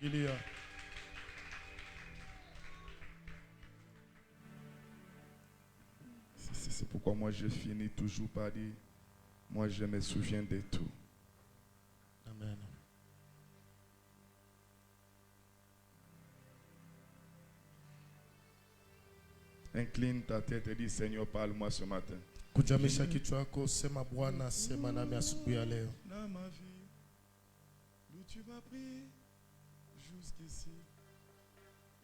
Ilia. C'est pourquoi moi je finis toujours par dire, moi je me souviens de tout. Amen. Incline ta tête et dis, Seigneur, parle-moi ce matin. Kujamisha kichwa chako, sema Bwana, sema nami asubuhi ya leo. Dans ma vie, d'où tu m'as pris jusqu'ici,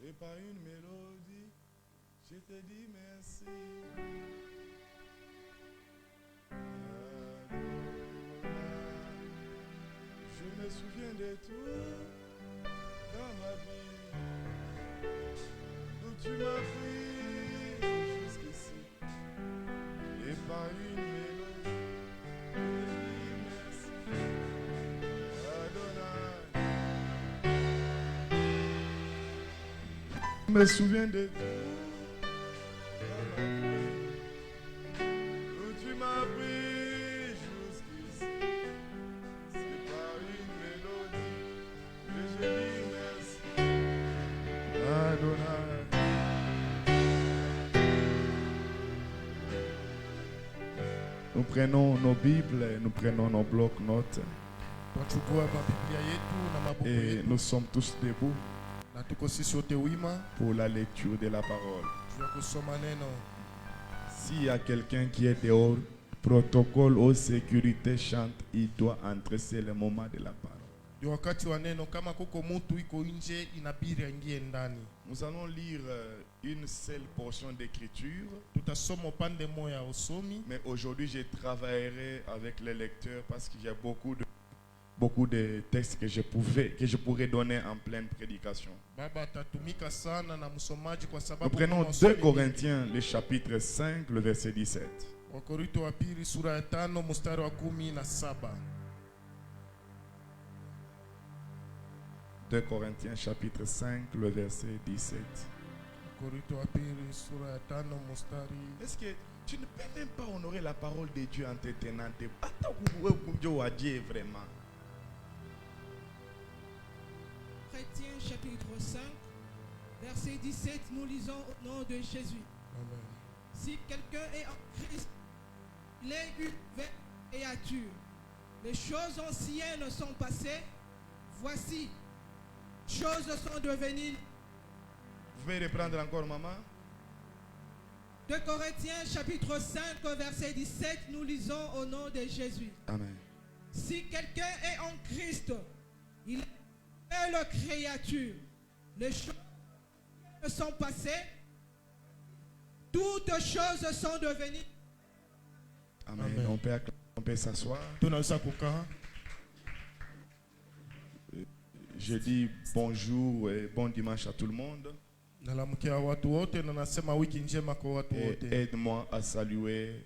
et par une mélodie, je te dis merci. Je me souviens de tout dans ma vie, d'où tu m'as pris jusqu'ici, et par une mélodie, je te dis merci. Je me souviens de tout dans ma vie, où tu m'as pris jusqu'ici. C'est par une mélodie que je dis merci. Adonai. Nous prenons nos Bibles, nous prenons nos blocs-notes Tunachukua Biblia yetu na mabuku et yetu nous sommes tous debout na tuko sisi wote wima pour la lecture de la parole. juu ya kusoma neno. S'il y a quelqu'un qui est dehors, protocole ou sécurité chante, il doit entrer, c'est le moment de la parole. Ndio wakati wa neno. Kama kuko mtu iko nje, inabidi aingie ndani. Nous allons lire une seule portion d'écriture, Tutasoma upande moja ya usomi, mais aujourd'hui je travaillerai avec les lecteurs parce qu'il y a beaucoup de textes que je pourrais donner en pleine prédication. baba atatumika sana na msomaji kwa Nous sababu prenons kuna 2 swali mingi. Corinthiens, le chapitre 5, le verset 17. Wakorintho wa pili sura ya 5 mstari wa 17. 2 Corinthiens, chapitre 5, le verset 17. Wakorintho wa pili sura ya 5 mstari. Est-ce que tu ne peux même pas honorer la parole de Dieu en te tenant debout? Attends, vous Dieu vraiment. Chrétiens chapitre 5, verset 17, nous lisons au nom de Jésus. Amen. Si quelqu'un est en Christ, il est une nouvelle créature. Les choses anciennes sont passées, voici, choses sont devenues. Vous pouvez reprendre encore, maman? 2 Corinthiens chapitre 5, verset 17, nous lisons au nom de Jésus. Amen. Si quelqu'un est en Christ, il est une nouvelle créature. Les choses sont passées, toutes choses sont devenues. Amen. Amen. On peut s'asseoir. Tunaweza kukaa. Je dis bonjour et bon dimanche à tout le monde. Nalamkia watu wote na nasema wiki njema kwa watu Et wote. aide-moi à saluer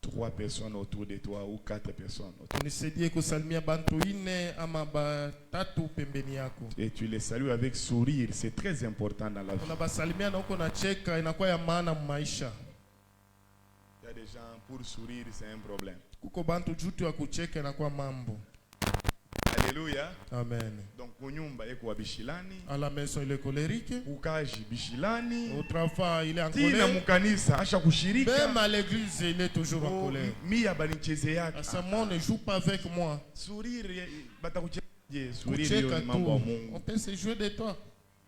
3 personnes autour de toi ou 4 personnes autour. Unisaidie kusalimia bantu 4 ama batatu pembeni yako. Et tu les salues avec sourire. C'est très important dans la vie. Unabasalimia na uko na cheka, inakuwa ya maana maisha. Il y a des gens, pour sourire, c'est un problème. Kuko bantu jutu ya kucheka inakuwa mambo. Alléluia. Amen. Donc, kunyumba eko bishilani, À la maison il est colérique. ukaji bishilani, Au travail il est en tina colère. mukanisa asha kushirika. Même à l'église il est toujours en colère. Mia banicheze yake. À ce moment ne joue pas avec moi. Sourire batakucheze. Sourire Kucheka yo mambo ya tu. Mungu. On peut se jouer de toi.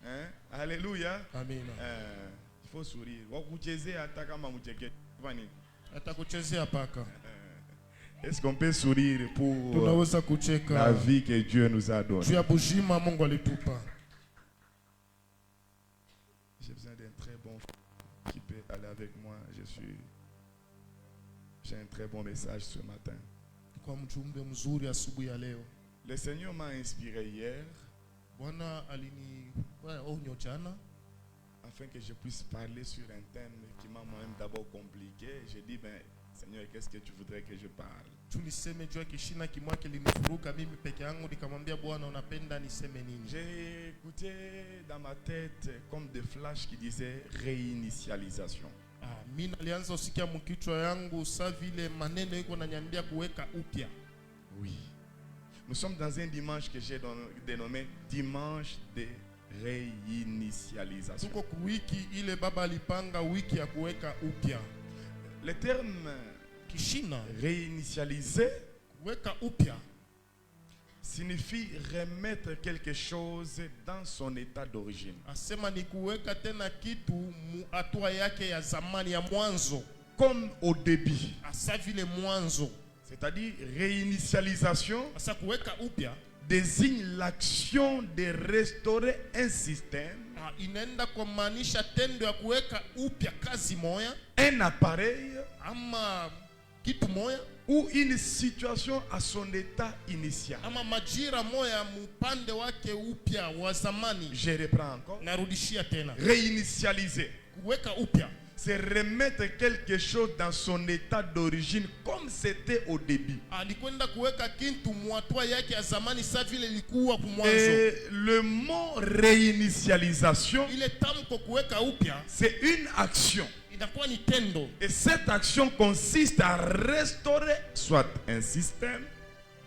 Hein? Alléluia. Amen. Il faut sourire. Wakucheze hata kama mcheke. Fani. Atakuchezea paka. Est-ce qu'on peut sourire pour Tunaweza la kucheka. vie que Dieu nous a donnée? Juu ya bujima Mungu alitupa. J'ai besoin d'un très bon frère qui peut aller avec moi. J'ai un très bon message ce matin. Kwa mjumbe mzuri asubuhi ya leo. Le Seigneur m'a inspiré hier Bwana alini onyo jana afin que je puisse parler sur un thème qui m'a moi-même d'abord compliqué. J'ai dit, ben, Seigneur, qu'est-ce que tu voudrais que je parle? tuliseme juu ya kishina kimwa kilinifuruka mimi peke yangu, nikamwambia Bwana unapenda niseme nini? J'ai écouté dans ma tête comme des flashs qui disaient réinitialisation. Mimi nalianza usikia mkichwa yangu sa vile maneno yako nanyambia kuweka upya. Oui. Nous sommes dans un dimanche que j'ai dénommé dimanche de réinitialisation. Tuko ku wiki ile baba alipanga wiki ya kuweka upya. Le terme Kishina réinitialiser kuweka upya signifie remettre quelque chose dans son état d'origine. asema ni kuweka tena kitu mu hatua yake ya zamani ya mwanzo, Comme au début. asa vile mwanzo. C'est-à-dire réinitialisation Asa kuweka upya désigne l'action de restaurer un système, inaenda kumaanisha tendo ya kuweka upya kazi moya un appareil ama kitu moya ou une situation à son état initial. ama majira moya mupande wake upya wa zamani. Je reprends encore. Narudishia tena Réinitialiser, kuweka upya c'est remettre quelque chose dans son état d'origine comme c'était au début. alikwenda kuweka kitu muatua yake ya zamani sa vile ilikuwa kumwanzo. Et le mot réinitialisation, Ile tamko kuweka upya c'est une action. inakuwa ni tendo. Et cette action consiste à restaurer soit un système,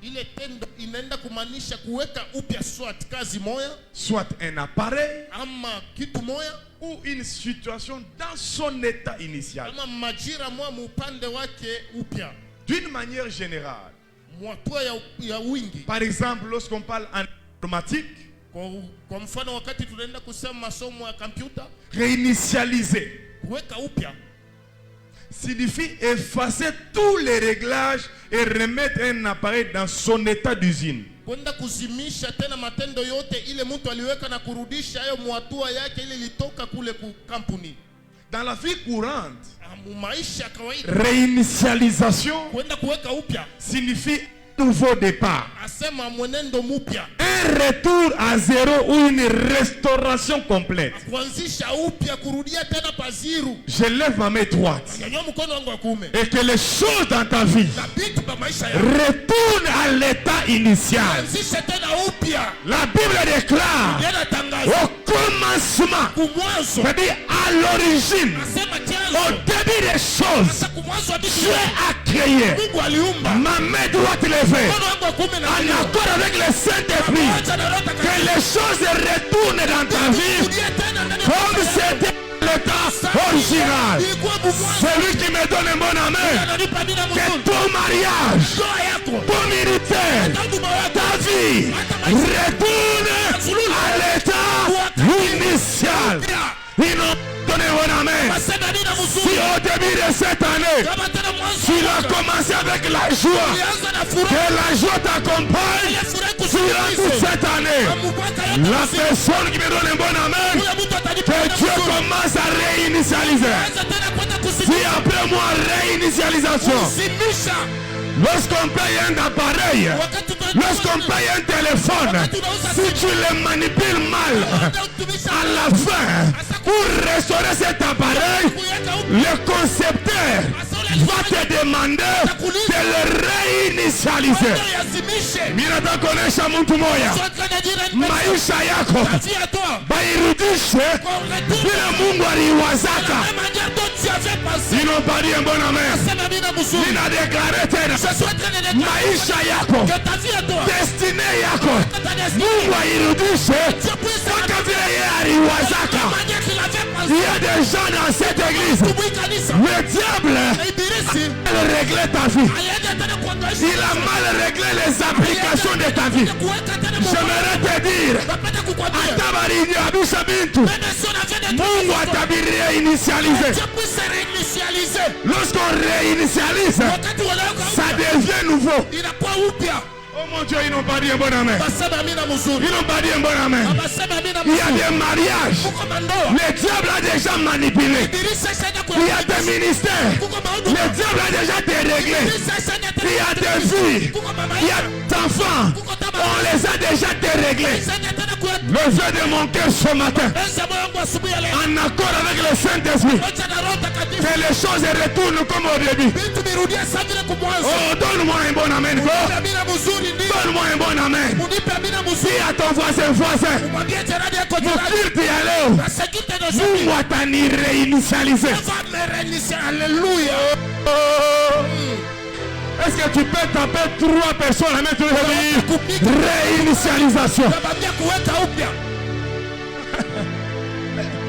Ile tendo inaenda kumaanisha kuweka upya swat kazi moya soit un appareil ama kitu moya ou une situation dans son état initial. ama majira moya mupande wake upya D'une manière générale, muatua ya wingi. par exemple, lorsqu'on parle en informatique, Kwa mfano wakati tunaenda kusema masomo ya kompyuta, réinitialiser kuweka upya signifie effacer tous les réglages et remettre un appareil dans son état d'usine. kwenda kuzimisha tena matendo yote ile mtu aliweka na kurudisha hayo muatua yake ile ilitoka kule ku kampuni. Dans la vie courante, Mu maisha ya kawaida réinitialisation kwenda kuweka upya signifie nouveau départ, asema mwenendo mupya, un retour à zéro ou une restauration complète. kuanzisha upya, kurudia tena paziru. Je lève ma main droite Nyanyua mkono wangu wa kuume et que les choses dans ta vie na vitu vya maisha yako retournent à l'état initial. kuanzisha tena upya. La Bible déclare Yana tangazo au commencement, kumwanzo, c'est-à-dire à l'origine, asema au chanzo, début des choses, sasa kumwanzo wa vitu Dieu yote a créé. Mungu aliumba. Ma main droite levée, Mkono wangu wa kuume na en accord avec le Saint-Esprit, pamoja na Roho que Takatifu les choses retournent dans ta vie kurudie tena ndani ya comme maisha yako. c'était l'état original. Ilikuwa kumwanzo, Celui qui me donne un bon amen, ananipa nina que mzuri. ton mariage, Ndoa yako, ton ministère, huduma yako, ta vie retourne à l'état initial. Ils n'ont donné un bon amen. asema nina Si mzuri. au début de cette année, Kama tena mwanzo tu as commencé avec la joie, ulianza na que furaha, la joie t'accompagne ile furaha durant toute kusikilize. cette année. Mwaka yote La mzima, personne qui me donne un bon amen, huyo mtu atanipa que nina Dieu mzuri. commence à réinitialiser. Anza tena kwenda Dis kusikiliza. après moi réinitialisation. Zimisha. Lorsqu'on paye un appareil, Wakati tunaenda lorsqu'on paye un téléphone, si tu le manipules mal, à la fin, pour restaurer cet appareil, le concepteur va te demander de le réinitialiser. Mimi nataka kuonesha mtu moja, maisha yako bairudishe vile Mungu aliwazaka. Ils n'ont pas dit un bon amen. Nina déclaré tena, maisha yako, destiny yako, Mungu airudishe kama vile yeye aliwazaka. Il y a des gens dans cette église, le diable a mal réglé ta vie. Il a mal réglé les applications de ta vie. J'aimerais te dire, Atabari Abisha Bintu, Mungu atabiréinitialiser. Lorsqu'on réinitialise, ça devient nouveau. Oh mon Dieu, ils n'ont pas dit un bon amen. Ils n'ont pas dit un bon amen. Il y a des mariages. Le diable a déjà manipulé. Il y a des ministères. Le diable a déjà déréglé. Il y a des vies. Il y a des enfants. On les a déjà déréglés. Le vœu de mon cœur ce matin, en accord avec le Saint-Esprit, que les choses retournent comme au début. Oh, donne-moi un bon amen. Donne-moi un bon amen. Dis à ton voisin, Mufirti ya leo, Mungu atani réinitialiser. Alléluia. Est-ce que tu peux taper 3 personnes à mettre réinitialisation? Nakwambia kuweka upya.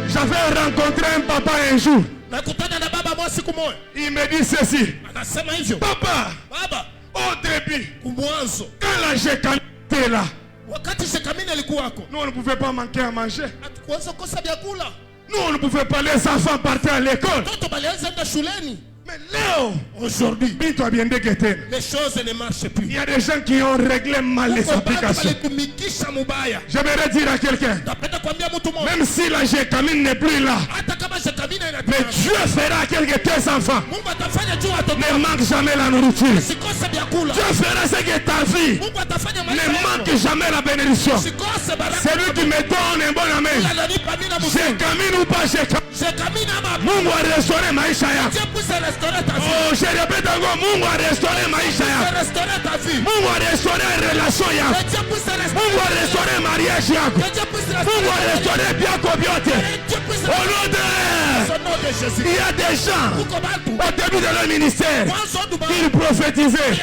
J'avais rencontré un papa un jour. Nakutana na baba mwa siku moja. Il me dit ceci. Anasema hivyo. Papa, Baba, au début, kumwanzo quand la Jécamine était là, wakati Shekamini alikuwako, nous on ne pouvait pas manquer à manger. hatukuweza kukosa vyakula. Nous on ne pouvait pas, les enfants partaient à l'école. Watoto balianza enda shuleni. Mais là, Aujourd'hui, il doit bien dégueter. les choses ne marchent Il plus. y a des gens qui ont réglé mal les Kuko batu applications. balitumikisha mubaya. J'aimerais dire à quelqu'un, Napenda kuambia mtu mmoja, même si la Jécamine n'est plus là, hata kama Shekamini mais inatoka, Dieu fera que tes enfants Mungu atafanya juu watoto ne manquent jamais la nourriture. sikose vyakula. Dieu fera ce que ta vie Mungu atafanya ne maisha yako manque jamais la bénédiction. sikose baraka. C'est lui qui me donne un bon amen. Ananipa mimi na mzuri. Jécamine ou pas Jécamine, Shekamini ama Mungu a restauré maisha yako. Dieu puisse restaurer ta vie. Oh, je répète encore, Mungu a restauré maisha yako. Restaurer ta vie. Mungu a restauré relation yako. Dieu puisse Mungu restaurer. a restauré mariage yako. Dieu puisse Mungu a restaurer. restauré byako byote. Dieu puisse Au nom de... au nom de Jésus. Il y a des gens, Kuko batu au début de leur ministère, mwanzo duba ils prophétisaient,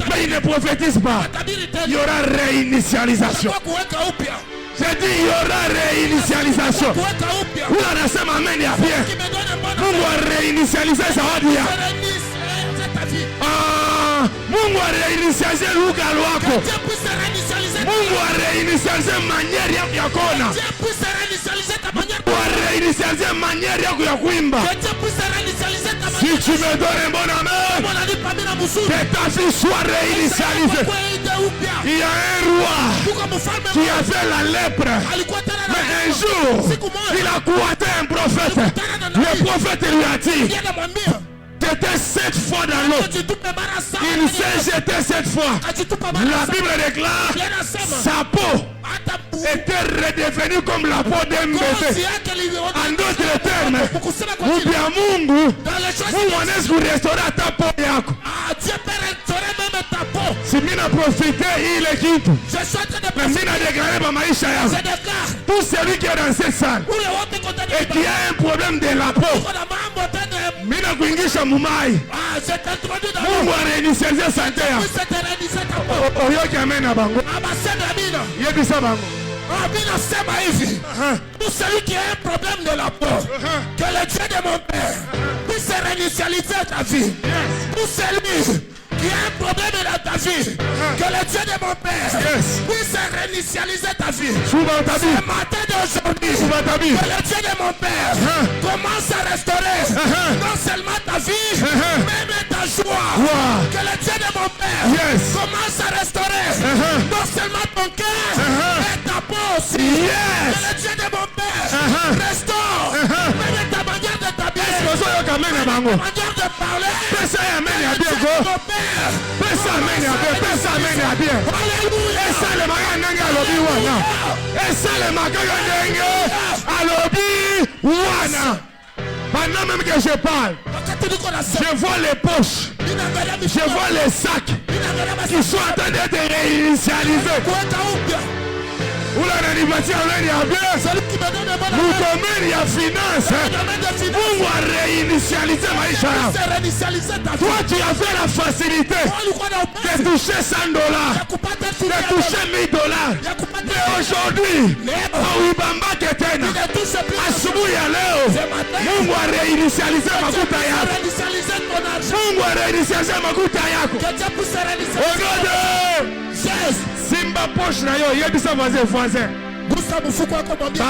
mais ils ne prophétisent pas. tabiri Il y tena aura réinitialisation. kwa kuweka upya. J'ai dit, il y aura réinitialisation. Kuweka upya. Vous anasema amen ya bien. Kimedona mbona Mungu a réinitialisé zawadi yako. ta vie. Ah, Mungu a réinitialisé lugha lwako. Dieu puisse réinitialiser. Mungu a réinitialisé manière yako ya kuona. Dieu puisse réinitialiser ta manière. Mungu a réinitialisé manière yako ya kuimba. Dieu puisse réinitialiser ta Si manière. tu me donnes un bon amen, Mon ami Pamina Moussou. que ta vie soit réinitialisée. Il y a un roi qui a fait la lèpre. Mais un jour, il a croisé un prophète. Le prophète lui a dit, j'étais 7 fois dans l'eau. Il s'est jeté 7 fois. La Bible déclare, sa peau était redevenue comme la peau d'un bébé. En d'autres termes, ou bien Mungu, Mungu anaweza kurestaurer ta peau yako. Si mina profite ile kitu, na mina déclaré pa maisha yako. Tout celui qui est dans cette salle et qui a un problème de la peau, mina kuingisha mumai. Mungu areiniseleze sante yako. Oyoki amen na bango. Yebisa bango. Sema hivi, tout celui qui a un problème de la peau, que le Dieu de mon Père puisse réinitialiser ta vie. Tout celui qui a un problème dans ta vie, que le Dieu de mon Père puisse réinitialiser ta vie. Ce matin d'aujourd'hui, que le Dieu de mon Père commence à restaurer non seulement ta vie, mais même ta joie. Que le Dieu de mon Père commence à restaurer non seulement ton cœur, mais ta peau aussi. Que le Dieu de mon Père restaure même ta manière de t'habiller, ta manière de parler. Pesa amen ya bien go. Pesa amen ya bien. Pesa amen ya bien. Esa le maga ndenge alobi wana. Esa le maga ndenge alobi wana. Maintenant même que je parle, je vois les poches, je vois les sacs qui sont en train d'être réinitialisés. Oula nanipatia amen ya bien. Domaine ya finance. Mungu a réinitialisé maisha yako. Toi tu as fait la facilité de toucher $100, de toucher $1000. Mais aujourd'hui, auibambake tena. Asubuhi ya leo, Mungu a réinitialisé makuta yako. Mungu a réinitialisé makuta yako. Ogode! Simba poche na yo, yebisa vaze français. Gusa mfuko wako mwambie $100.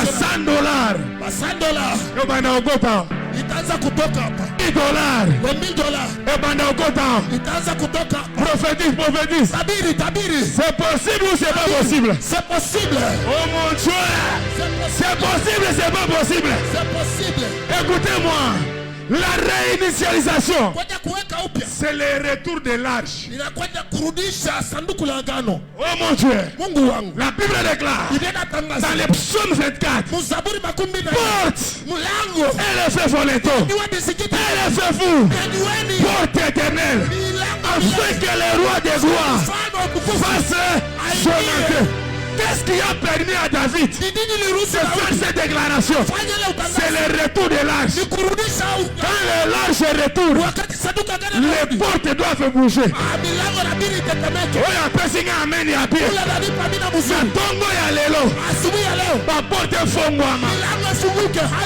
$100 Yo bana ogota. itaanza kutoka hapa. $10. $1000 Yo bana ogota. itaanza kutoka hapa. Prophétise. Tabiri. C'est possible ou c'est pas possible? C'est possible. Oh mon Dieu. C'est possible, c'est pas possible. C'est possible. Écoutez-moi. La réinitialisation, Kwenda kuweka upya. c'est le retour de l'arche. Ninakwenda kurudisha sanduku la agano. Oh mon Dieu. Mungu wangu. La Bible déclare Biblia inatangaza. dans les psaumes 24, Mzaburi 24. porte Mlango. et le feu voleto Niwe misikiti. et le feu fou, Niweni. porte éternelle, afin que le roi des gloires fasse son entrée. Qu'est-ce qui a permis à David de faire cette déclaration. C'est le retour de l'arche. Quand le l'arche retourne, les portes doivent bouger. Oui, après c'est un amen et après. La tongo ya lelo. Ma porte fongwama.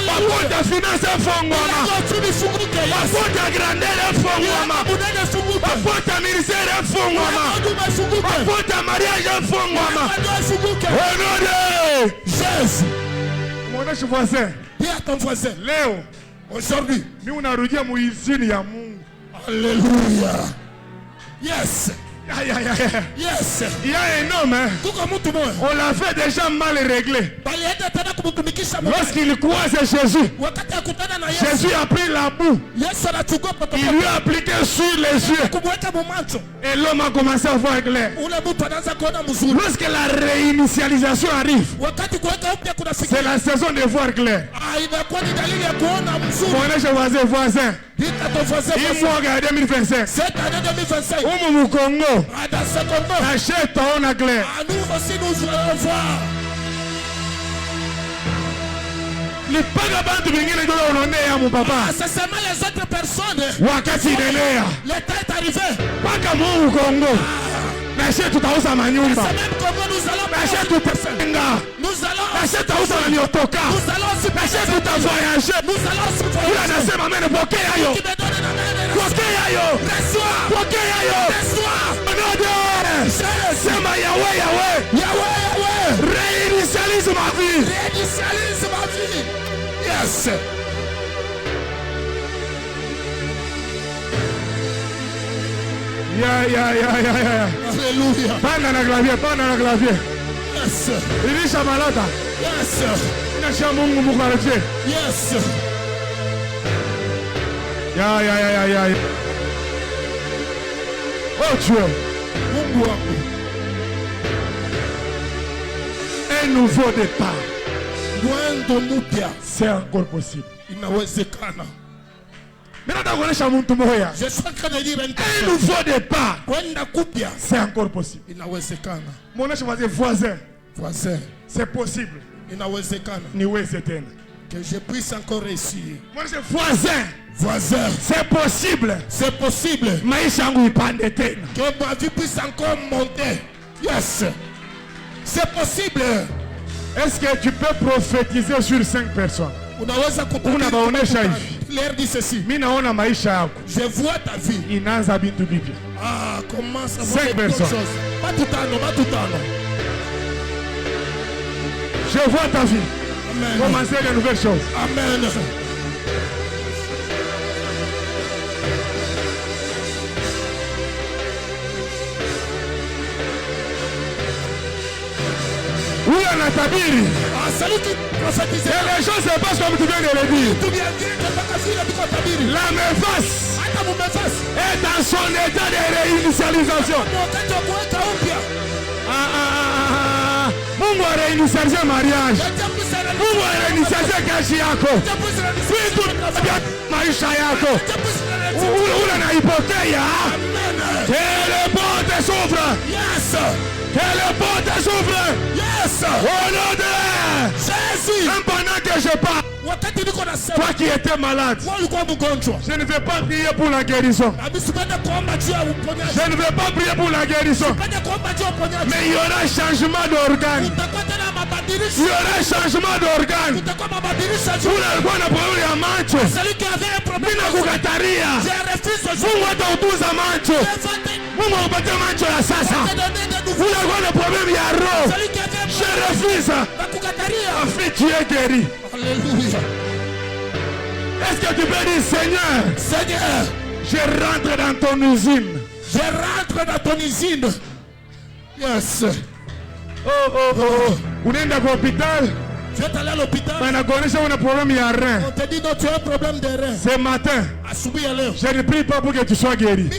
Ma porte finance fongwama. Ma porte grandeur fongwama. Ma porte ministère fongwama. Ma porte mariage fongwama. Au nom de Jésus. Mon voisin. Dis à ton voisin. Léo. Aujourd'hui. Nous on a rejoint Moïse ya Mungu. Alléluia. Yes. Yes. Il y a un homme, hein? On l'avait déjà mal réglé. Lorsqu'il croise Jésus, Jésus a pris la boue. Il lui a appliqué sur les yeux. Et l'homme a commencé à voir clair. Lorsque la réinitialisation arrive, c'est la saison de voir clair. Mon voisin. Il mois en 2025. Au Congo, achète ton clair. Nous aussi nous voulons voir. Les pagabantu bingine ndio unaonea mon papa. C'est seulement les autres personnes. Wakati ndelea. L'état est arrivé. Paka Mungu Congo. Achète tutauza manyumba. C'est même comment nous allons. Achète tutasenga. Nous allons. Achète tutauza na miotoka. Nous allons aussi. Achète tutavoyager. Nous allons aussi. Ula nasema mene pokea yo. Pokea yo. Reçois. Pokea yo. Reçois. Onode. Sema Yahweh Yahweh. Yahweh Yahweh. Réinitialise ma vie. Réinitialise ma vie. Yes. Ya. Alléluia. Panda na clavier. Yes. Ilisha malata. Yes. Inasha Mungu mukaraje. Yes. Ya. Oh Dieu. Mungu wangu. Un nouveau départ. Mwendo mpya. C'est encore possible. Inawezekana. Je suis en train de dire un nouveau départ. C'est encore possible. Mon voisin. C'est possible. Que je puisse encore réussir. Voisin. C'est possible. C'est possible. Que ma vie puisse encore monter. Yes. C'est possible. Est-ce que tu peux prophétiser sur 5 personnes? L'air dit ceci. Je vois ta vie. Ah, comment ça va? 5 personnes. Pas tout à l'heure. Je vois ta vie. Amen. Commencer de nouvelles choses. Amen. Oui, on a tabiri. Celui qui prophétise. Et les choses se passent comme tu viens de le dire. La méface est dans son état de réinitialisation. Mungu a réinitialisé mariage. Mungu a réinitialisé kazi yako. Vitu maisha yako. Ula na ipokea. Que les portes s'ouvrent. Yes. Que les portes s'ouvrent. Yes. Au nom de Jésus. Même pendant que je parle. Toi qui étais malade, je ne vais pas prier pour la guérison. Je ne vais pas prier pour la guérison. Mais il y aura changement d'organe. Il y aura changement d'organe. Pour le bon problème à mancho. Mina kukataria. Mungu atautuza mancho. Mungu akupatie mancho ya sasa. Ule bon problème ya roho. Je refuse. Afin tu es guéri. Alléluia. Est-ce que tu peux dire Seigneur, je rentre dans ton usine. Je rentre dans ton usine. Yes. On est dans l'hôpital. Tu es allé à l'hôpital. On a un problème de rein. On te dit non, tu as un problème de rein. Ce matin, je ne prie pas pour que tu sois guéri.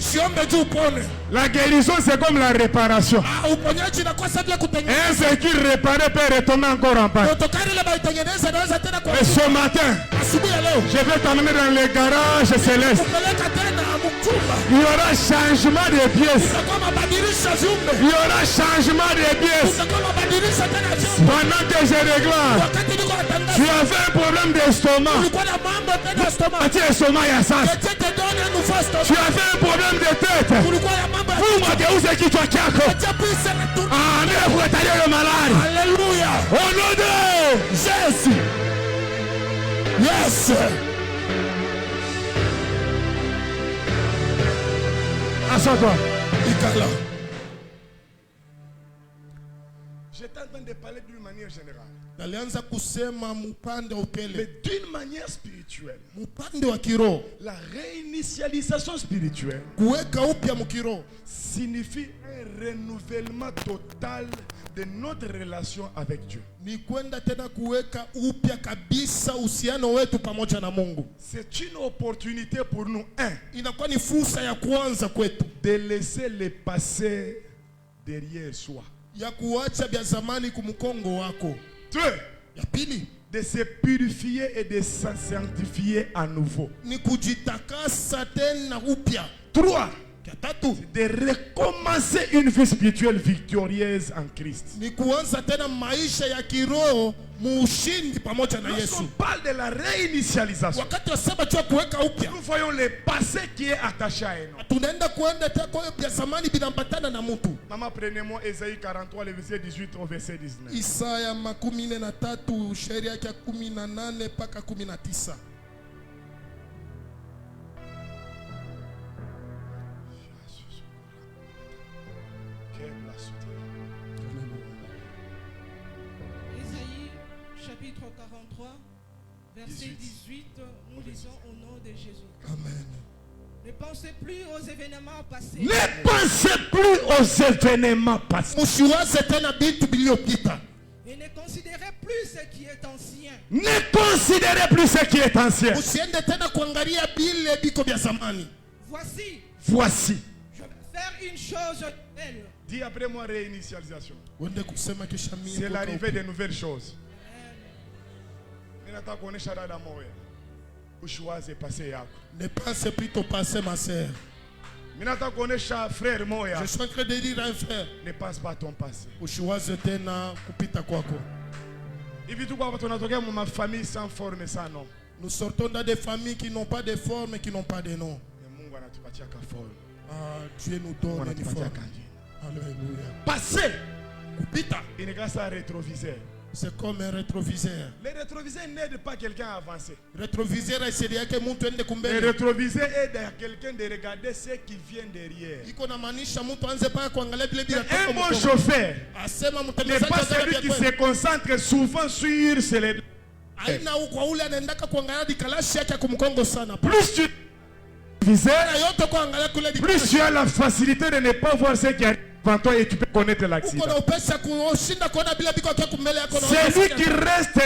La guérison, c'est comme la réparation. Un véhicule réparé peut retomber encore en panne. Et ce matin, je vais t'amener dans les garages célestes. Il y aura changement de pièces. Il y aura changement de pièces. Pendant que je déclare, tu problème d'estomac. Ulikuwa na mambo tena ya stomach. Atie estomac ya Que sasa. Dieu te donne un nouveau Tu stomach. avais un problème de tête. Ulikuwa na mambo ya Mungu ageuze kichwa chako. Que Dieu puisse retourner. Amen. Kuetalia le malade. Alléluia. Au nom de Jésus. Yes. Assois-toi. Ikala. J'étais en train de parler d'une manière générale. Nalianza kusema mpande wa Mais upele. d'une manière spirituelle. Mpande wa kiroho. La réinitialisation spirituelle Kuweka upya mkiroho signifie un renouvellement total de notre relation avec Dieu. ni kwenda tena kuweka upya kabisa uhusiano wetu pamoja na Mungu. C'est une opportunité pour nous, Inakuwa ni fursa ya kwanza kwetu de laisser le passé derrière soi. ya kuacha vya zamani kumkongo wako. 2. Ya pili De se purifier et de se sanctifier à nouveau. ni kujitakasa tena upya. 3. Ya tatu De recommencer une vie spirituelle victorieuse en Christ. ni kuanza tena maisha ya kiroho muushindi pamoja na Lorsqu'on Yesu. parle de la réinitialisation, Wakati wasema juu ya kuweka upya, nous voyons le passé qui est attaché à un homme. tunaenda kuenda tena kwa hiyo vya zamani vinambatana na mtu. Maman, prenez-moi Ésaïe 43, le verset 18 au verset 19. Isaya 43 sheria yake ya 18 mpaka 19. Ésaïe chapitre 43, verset 18, nous lisons au nom de Jésus. Amen. Ne pensez plus aux événements passés. Ne pensez plus aux événements passés. Msiwaze tena vitu vilivyopita. Et ne considérez plus ce qui est ancien. Ne considérez plus ce qui est ancien. Usiende tena kuangalia vile viko vya zamani. Voici, Voici. je vais faire une chose nouvelle. Dis après moi réinitialisation. Uende kusema kisha mie C'est kuweka l'arrivée upya. de nouvelles choses. Ninataka kuonesha dada moja. Ushuwaze passé yako. Ne pense plus ton passé, ma sœur. Ninataka kuonesha frère moja. Je suis en train de dire à un frère, Ne pense pas à ton passé. usiwaze tena kupita kwako. Hivi tu kwa tunatokea mu famille sans forme sans nom. Nous sortons dans des familles qui n'ont pas de forme et qui n'ont pas de nom. Mais Mungu anatupatia ka forme. Ah, Dieu nous Mungu donne une anatupatia forme. ka jina. Alléluia. Passé. Kupita, Inekasa rétroviseur. c'est comme un rétroviseur. Les rétroviseurs n'aident pas quelqu'un à avancer. Rétroviseur isaidia yake mtu ende Les kumbele. rétroviseurs aident à quelqu'un de regarder ce qui vient derrière. Iko na maanisha mtu anze paka kuangalia vile bila Un bon chauffeur asema n'est mtembezaji pas celui qui se concentre souvent sur ses... aina kwa ule anaendaka kuangalia dikalashi yake kumkongo sana. Plus tu viseur, Yote kuangalia kule plus tu as la facilité de ne pas voir ce qui arrive devant toi et tu peux connaître uko l'accident. na upesa kushinda kuona bila biko kwa kumbele yako na Celui qui reste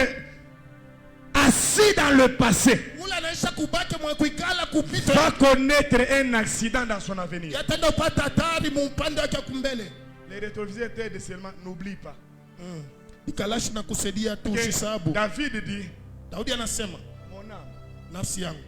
assis dans le passé ule anaisha kubaki mwe kuikala kupita va connaître un accident dans son avenir. yatenda upata hatari mumpande wake kumbele. Les rétroviseurs t'aident seulement, n'oublie pas. Dikalashi na kusaidia tu Que usisabu. David dit, Daudi anasema mon âme, nafsi yangu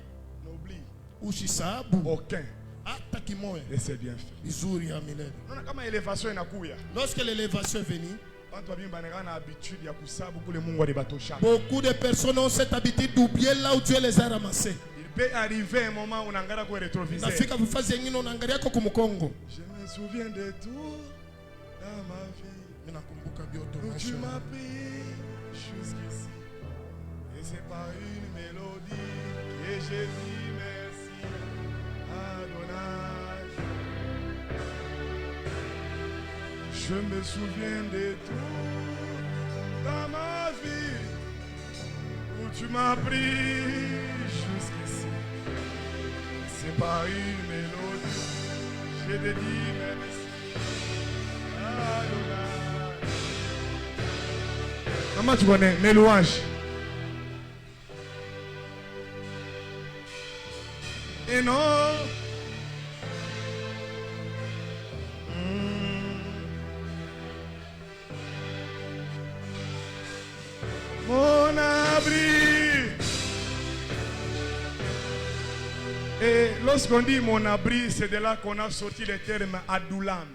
n'oublie usisabu aucun hata kimoya de ses bienfaits. vizuri ya milele. Unaona kama elevation inakuya. Lorsque l'élévation est venue, Watu wabimba baneka na habitude ya kusabu kule Mungu alibatosha. beaucoup de personnes ont cette habitude d'oublier là où Dieu les a ramassés. Il peut arriver un moment où unangara kwa rétroviseur. Nafika vifazi yengine unaangalia yako kumkongo. Je me souviens de tout dans ma vie. Mimi nakumbuka vyote Où tu maisha. m'as pris jusqu'ici. Et c'est par une mélodie que j'ai dit merci. Adonai. Je me souviens de tout dans ma vie. Où tu m'as pris jusqu'ici. C'est par une mélodie. Je te dis merci. Adonai. Maman, tu connais mes louanges. Et non. Mon abri. Et lorsqu'on dit mon abri, c'est de là qu'on a sorti le terme Adoulam.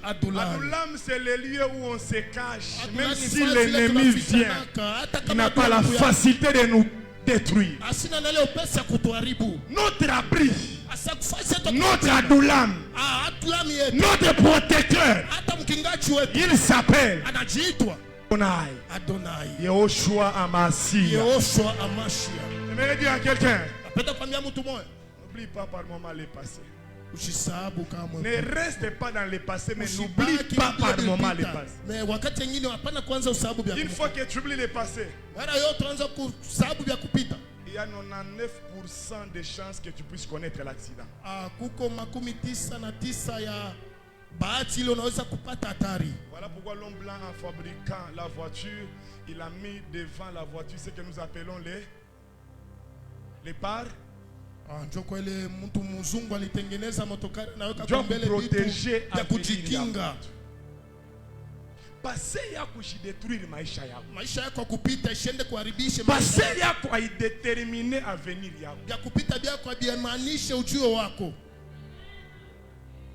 Adulam, c'est le lieu où on se cache. Adulam, Même ni si fasi l'ennemi ile vient, tunafikanaka, hata il kama n'a pas la adui facilité de nous détruire. asina na leo pesa ya kutuharibu. Notre abri, Asakufanya hata notre Adulam, Adulam yetu, notre protecteur, hata mkingaji wetu il s'appelle anajiitwa Adonai. Adonai. Yehoshua Amasia. Yehoshua Amashia. J'aimerais dire à quelqu'un, Napenda kwambia mtu mmoja, n'oublie pas par moment les passés. usisahabu kama Ne reste pas dans le passé, mais Usibaki n'oublie pas par vile moment les vilipita. passés. Mais wakati mwingine hapana kwanza usahabu vya Une fois que tu oublies le passé, mara yote anza kusahabu vya kupita. il y a 99% de chances que tu puisses connaître l'accident. Kuko 99 ya bahati ile unaweza kupata hatari. Voilà pourquoi l'homme blanc, en fabriquant la voiture, il a mis devant la voiture ce que nous appelons les barres. Ndio kwa ile mtu mzungu alitengeneza motokari na weka Ndio mbele kuproteger vitu vya kujikinga. Passé yako détruire maisha yako. Maisha yako kupita ishende kuharibisha maisha. Passé yako ay déterminer avenir yako. Vya kupita vyako abiamanishe ujio wako.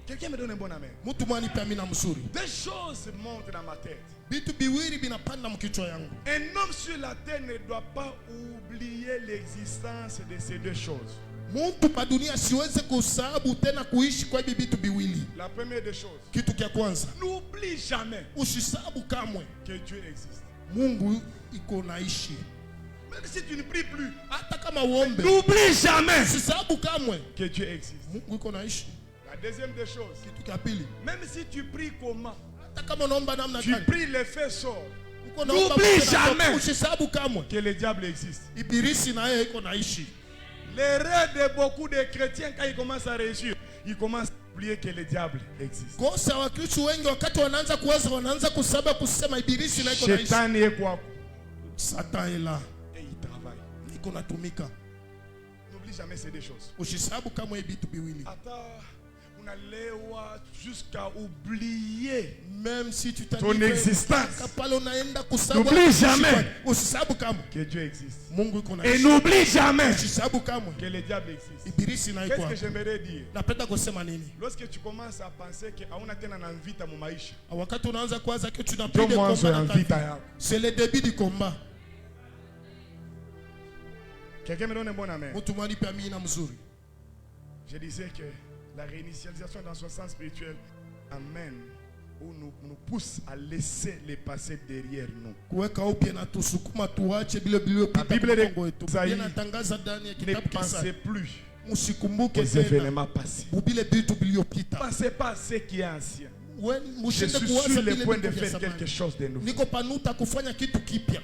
Quelqu'un me donne un bon amen. Mtu mwani pia mimi na mzuri. Des choses montent dans ma tête. Vitu biwili binapanda mkichwa yangu. Un homme sur la terre ne doit pas oublier l'existence de ces deux choses. Mtu pa dunia siweze kusahabu tena kuishi kwa hivi vitu biwili. La première des choses, Kitu kia kwanza, n'oublie jamais usisahabu kamwe que Dieu existe. Mungu iko naishi. Même si tu ne pries plus, Hata kama uombe, n'oublie jamais usisahabu kamwe que Dieu existe. Mungu iko naishi. La deuxième des choses, Kitu kia pili, même si tu pries comment, hata kama unaomba namna tu gani, pries le feu sort, uko naomba n'oublie Mungu na jamais usisahabu kamwe que le diable existe. Ibilisi na yeye iko naishi. L'erreur de beaucoup de chrétiens quand ils commencent à réussir, ils commencent à oublier que le diable existe. Kosa Wakristo wengi wakati wanaanza kuwaza wanaanza kusema ibilisi na iko naishi. Shetani est quoi? Satan est là. Et il travaille. Iko natumika. N'oublie jamais ces deux choses. Usisahabu kamwe vitu biwili. Attends, unalewa jusqu'à oublier Même si tu ton existence. N'oublie jamais que Dieu existe. Mungu iko Et n'oublie jamais kamwe que le diable existe. ibilisi na Qu'est-ce iko. que j'aimerais dire? Napenda kusema nini? Lorsque tu commences à penser que hauna tena na vita mu maisha, Wakati unaanza kuwaza que tu n'as ndio plus de mwanzo ya combat dans ta vita vie. yako. C'est le début du combat. Quelqu'un me donne un bon amen. Mtu mwani pia mimi na mzuri. Je disais que la réinitialisation dans son sens spirituel amène ou nous pousse à laisser le passé derrière nous. Kuweka upya na tusukuma tuache bila La Bible de Mungu wetu. Isaïe Inatangaza ndani ya Ne kitabu cha pensez Isaya. plus Msikumbuke aux tena événements passés. bile vitu vilivyopita. Ne pensez pas à ce qui est ancien. Je Mshinde suis kuwaza sur le vile point de vitu vya faire quelque zamani. chose de nouveau. Niko panuta kufanya kitu kipya.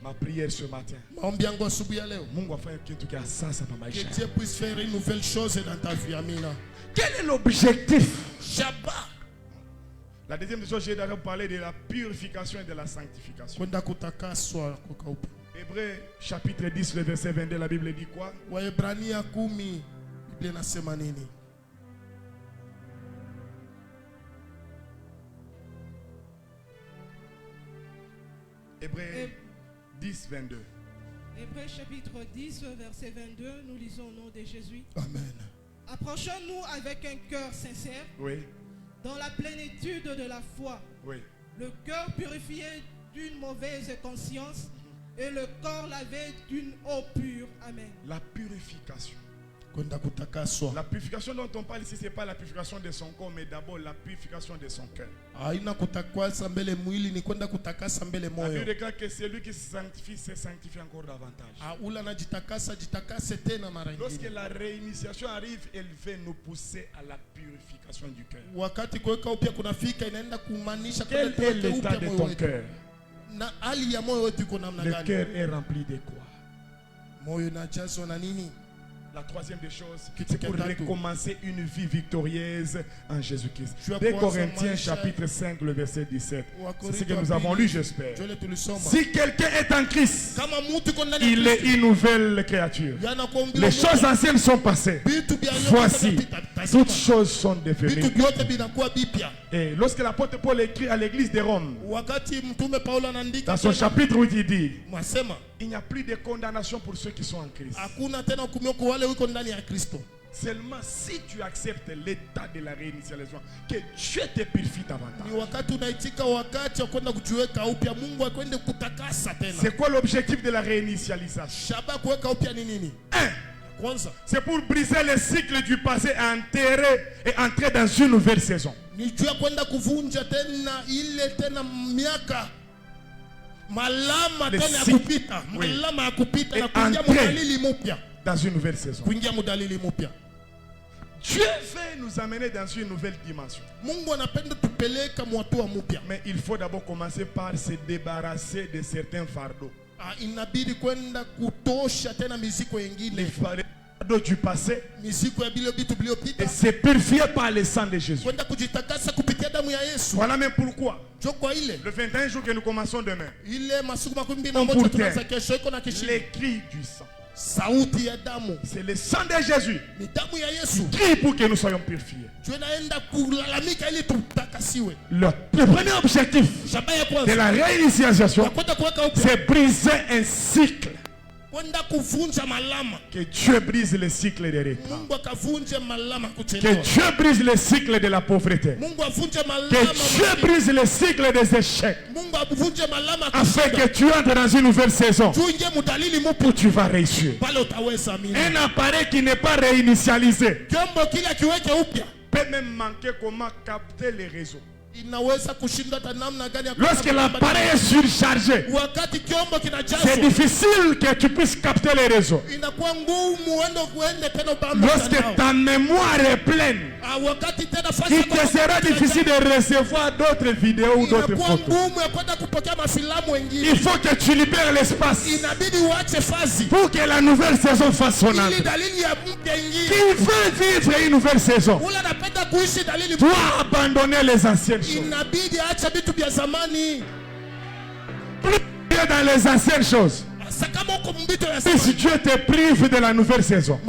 Ma prière ce matin, Maombi yangu asubuhi ya leo. Mungu afanye kitu kia sasa pa Que maisha. Dieu puisse faire une nouvelle chose dans ta vie. Amina. Quel est l'objectif? Shabbat. La deuxième chose, j'ai déjà parlé de la purification et de la sanctification. Kwenda kutakaswa kwa upya. Hébreux chapitre 10, le verset 22, la Bible dit quoi? Waebrania 10 Biblia inasema nini? Hébreux 10, 22. Hébreux chapitre 10, verset 22, nous lisons au nom de Jésus. Amen. Approchons-nous avec un cœur sincère, Oui, dans la plénitude de la foi, oui. le cœur purifié d'une mauvaise conscience et le corps lavé d'une eau pure. Amen. La purification. Kwenda kutakaswa. La purification dont on parle ici, ce n'est pas la purification de son corps, mais d'abord la purification de son cœur. Haina kutakasa mbele mwili, ni kwenda kutakasa mbele La moyo. Bible déclare que celui qui se sanctifie encore davantage. Ula anajitakasa, jitakase tena mara Lorsque nyingine. la réinitiation arrive, elle veut nous pousser à la purification du cœur. Wakati kuweka upya kunafika, inaenda kumaanisha Quel kwenda est tuweke l'état upya de moyo ton wetu. cœur? Na hali ya moyo wetu iko namna Le gani? cœur est rempli de quoi? Moyo unajazwa na nini? La troisième des choses, Kitu c'est pour kia tatu. recommencer une vie victorieuse en Jésus-Christ. Tu as 2 kuanza Corinthiens maisha- chapitre 5, le verset 17. C'est ce que Wakorintho nous wa avons pili, lu, j'espère. Jole tulisoma. Si quelqu'un est en Christ, Kama mtu iko ndani ya il est Kristo, une nouvelle créature. yanakuambiwa Les choses Mungu, anciennes sont passées. vitu vya leo Voici, vinapita. Tazama, toutes choses sont vitu devenues. vyote vinakuwa bipya. Et lorsque l'apôtre Paul écrit à l'église de Rome, Wakati mtume Paulo anaandika dans son tena, chapitre 8, il dit, mwasema il n'y a plus de condamnation pour ceux qui sont en Christ. hakuna tena hukumu kwa wale wiko ndani ya Kristo. Seulement si tu acceptes l'état de la réinitialisation, que Dieu te purifie davantage. Ni wakati unaitika wakati wa kwenda kujiweka upya, Mungu akwende kutakasa tena. C'est quoi l'objectif de la réinitialisation? Shaba kuweka upya ni nini? Kwanza, c'est pour briser le cycle du passé et entrer dans une nouvelle saison. Ni juu ya kwenda kuvunja tena ile tena miaka malama tena ya kupita, malama ya kupita na kuingia mudalili mpya. Dans une nouvelle saison. Kuingia mudalili mpya. Dieu veut nous amener dans une nouvelle dimension. Mungu anapenda tupeleka mwatua mpya. Mais il faut d'abord commencer par se débarrasser de certains fardeaux. Inabidi kwenda kutosha tena miziko yengine. Les fardeaux du passé. Miziko ya bilo bitu biliopita. Et se purifier par le sang de Jésus. Kwenda kujitakasa kupitia damu ya Yesu. Voilà même pourquoi. Le 21 jours que nous commençons demain. On pourrait les cris du sang. C'est le sang de Jésus qui crie pour que nous soyons purifiés. Le premier objectif de la réinitialisation, c'est briser un cycle. Que Dieu brise le cycle des retards. Que Dieu brise le cycle de la pauvreté. Que Dieu brise le cycle des échecs. Afin que tu entres dans une nouvelle saison où tu vas réussir. Un appareil qui n'est pas réinitialisé peut même manquer comment capter les réseaux. Lorsque l'appareil est surchargé, c'est difficile que tu puisses capter les réseaux. Lorsque ta mémoire est pleine, il te sera difficile de recevoir d'autres vidéos ou d'autres photos. Il faut que tu libères l'espace pour que la nouvelle saison fasse son œuvre. Qui veut vivre une nouvelle saison doit abandonner les anciennes choses. Plus dans les anciennes choses. Si Dieu te prive de la nouvelle saison,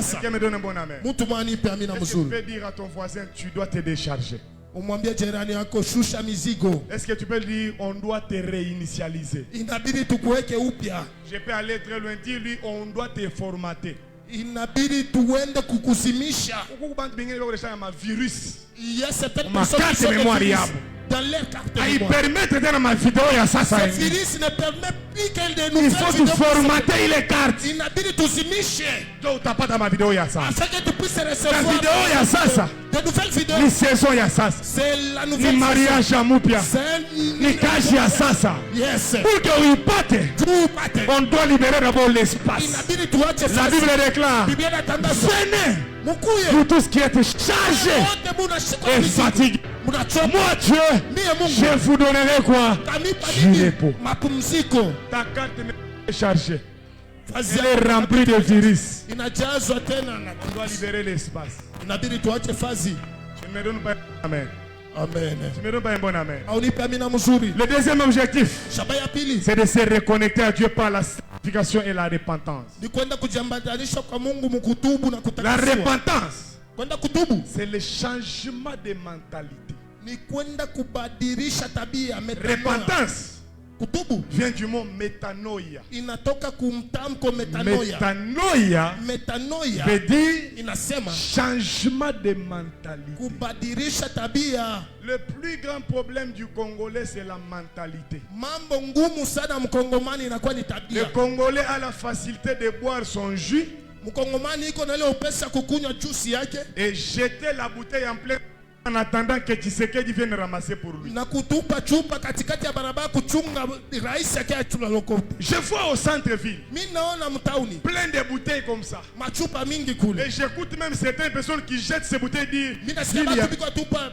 quelqu'un me donne un bon amen. Est-ce que tu peux dire à ton voisin, tu dois te décharger? Est-ce que tu peux dire, on doit te réinitialiser? Je peux aller très loin, dire lui, on doit te formater. Inabidi tuende kukusimisha. Il y a certaines personnes qui sont dans leur carte de mémoire. Ce virus ne permet plus qu'elle de nous. Il faut te formater les cartes. Inabidi tuzimishe. Afin que tu puisses recevoir de nouvelles vidéos. C'est la nouvelle mariage à Moupia. Yes. Pour que oui pate, on doit libérer d'abord l'espace. La Bible déclare, venez, vous tous qui êtes chargés et fatigués. Moi Dieu, je vous donnerai quoi? Du repos. Ta carte est chargée. Elle est remplie de virus. On doit libérer l'espace. Tu ne me donnes pas un amen. Amen. Tu ne me donnes pas un bon amen. Le deuxième objectif, c'est de se reconnecter à Dieu par la sanctification et la repentance. La repentance, c'est le changement de mentalité. Repentance vient du mot metanoia. Metanoia veut dire changement de mentalité. Le plus grand problème du Congolais, c'est la mentalité. Le Congolais a la facilité de boire son jus et jeter la bouteille en plein en attendant que Tshisekedi vienne ramasser pour lui. Je vois au centre-ville plein de bouteilles comme ça. Et j'écoute même certaines personnes qui jettent ces bouteilles dire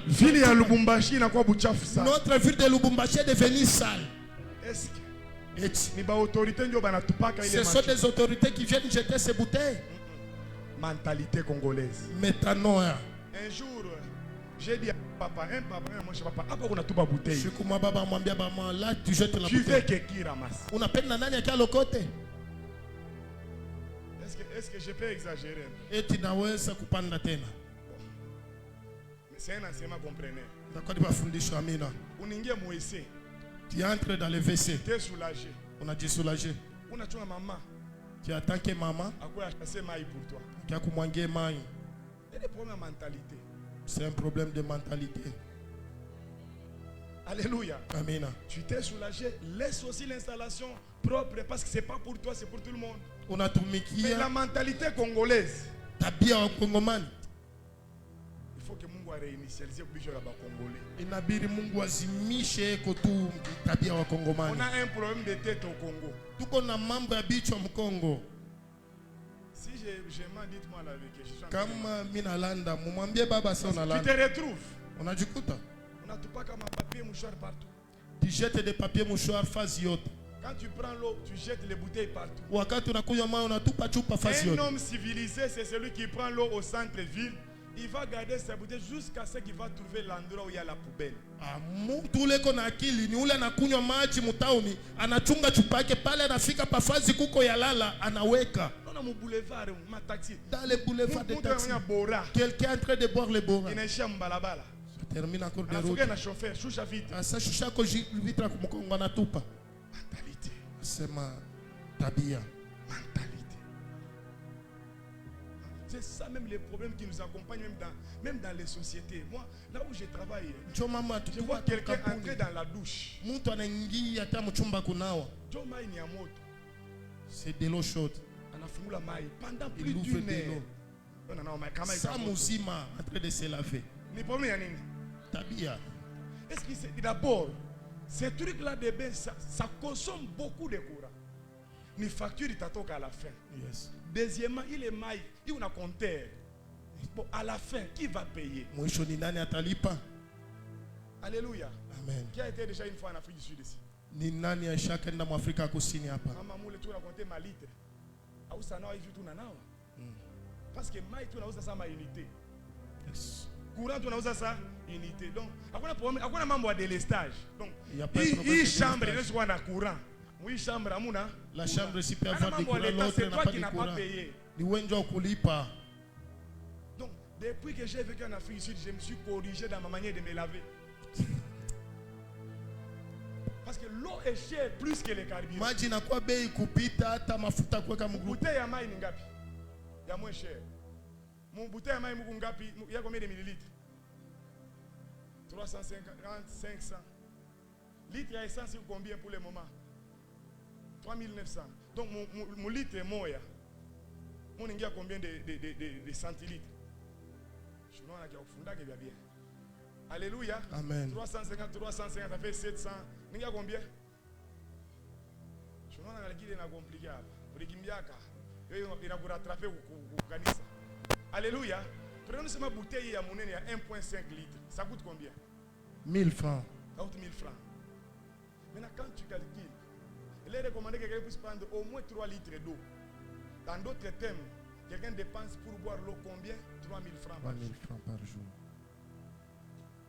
ville ya Lubumbashi na kwa buchafu sana. Notre ville de Lubumbashi est devenue sale. Est-ce que ce sont des autorités qui viennent jeter ces bouteilles? Mentalité congolaise. Metanoia. Un jour, j'ai dit à papa, moi je papa, après on a tout bouteille. Tu veux que qui ramasse? Est-ce que je peux exagérer? Mais c'est un enseignement comprenez. Tu entres dans le WC. Tu es soulagé. On a dit soulagé. On a tué maman. Tu attends que maman À quoi chasser maï pour toi? qui a kumwangie mai. Il y a des problèmes de mentalité. C'est un problème de mentalité. Alléluia. Amen. Tu t'es soulagé. Laisse aussi l'installation propre parce que c'est pas pour toi, c'est pour tout le monde. Mais la Unatumikia mentalité congolaise, tabia wa Kongomani. il faut que Mungu a réinitialisé le budget congolais. Inabidi Mungu azimishe eko tu tabia wa On Kongomani. a un problème de tête au Congo. Tuko na mambo ya bichwa Mkongo. Si je mens, dites-moi la vérité. Je suis en train de Kama mina landa, mumwambie baba sio mentir. Tu nalanda. te retrouves. Unajikuta On n'a tout pas comme un papier mouchoir partout. tu jettes des papiers mouchoirs fazi yote. Quand tu prends l'eau, tu jettes les bouteilles partout. Wakati unakunywa maji unatupa chupa fazi Un yote. homme civilisé, c'est celui qui prend l'eau au centre-ville. Il va garder sa bouteille jusqu'à ce qu'il va trouver l'endroit où il y a la poubelle. Ah, mtu ule ko na akili ni ule anakunywa maji mtauni, anachunga chupa yake pale, anafika pafazi kuko ya lala, anaweka On a mon boulevard, ma taxi. dans les boulevards de taxi. Bora. Quelqu'un est en train de boire le bora. Il est en balabala. Ça termine encore de On a route. un chauffeur, choucha vite. Asa shusha ko vitra kumkongo anatupa. Mentalité. Sema tabia. Mentalité. C'est ça même les problèmes qui nous accompagnent même dans les sociétés. Moi, là où je travaille, Njo mama je vois tukiwa quelqu'un kampuni. entrer dans la douche. Mtu anaingia hata mchumba kunawa. Joe Mai ni ya moto. C'est de l'eau chaude. Anafungula mai pendant Il plus ouvre d'une de heure. l'eau. On en a mai kama Sa ikamoto. muzima en train de se laver. Ni problème ya nini? Tabia. Est-ce que c'est d'abord ces trucs-là de bain, ça consomme beaucoup de courant. Ni facture itatoka à la fin. Yes. Deuxièmement, il est maï, il a un compteur. Bon, à la fin, qui va payer? Mwisho ni nani atalipa? Alléluia. Amen. Qui a été déjà une fois en Afrique du Sud ici? Ni nani ashakaenda mu Afrika Kusini hapa? Mama mule tu raconter ma litre. Au sana hivi tu nanawa. Parce que maï tu unauza ça ma unité. Yes. Courant tu unauza ça unité. Donc, hakuna problème, hakuna mambo ya délestage. Donc, Il y a pas de problème hii de chambre délestage. ile na courant. Hii chambre amuna. La chambre si peut Hana avoir des mambo ya courants, l'État, l'autre c'est n'a toi pas qui de n'as pas courant. payé. Ni wenjo kulipa. Donc, depuis que j'ai vécu en Afrique du Sud, je me suis corrigé dans ma manière de me laver. Parce que l'eau est chère plus que les carburants. Maji inakuwa bei kupita hata mafuta kuweka mguu. Bouteille ya mai ni ngapi? Ya moins cher. Mon bouteille ya mai muku ngapi? Il y a combien de millilitres? 350, 500. Litre à essence, c'est combien pour le moment? 3900. Donc, mon litre est moya. Mon ingia combien de centilitres? Je ne sais pas bien. Alléluia. Amen. 350, ça fait 700. Ninga combien? Je ne sais pas si c'est compliqué. Il a rattrapé au kanisa. Alléluia. Prenons seulement bouteille ya monnaie à 1,5 litres. Ça coûte combien? 1000 francs. Ça coûte 1000 francs. Maintenant, quand tu calcules, il est recommandé que quelqu'un puisse prendre au moins 3 litres d'eau. Dans d'autres termes, quelqu'un dépense pour boire l'eau combien? 3000 francs par 3000 jour. francs par jour.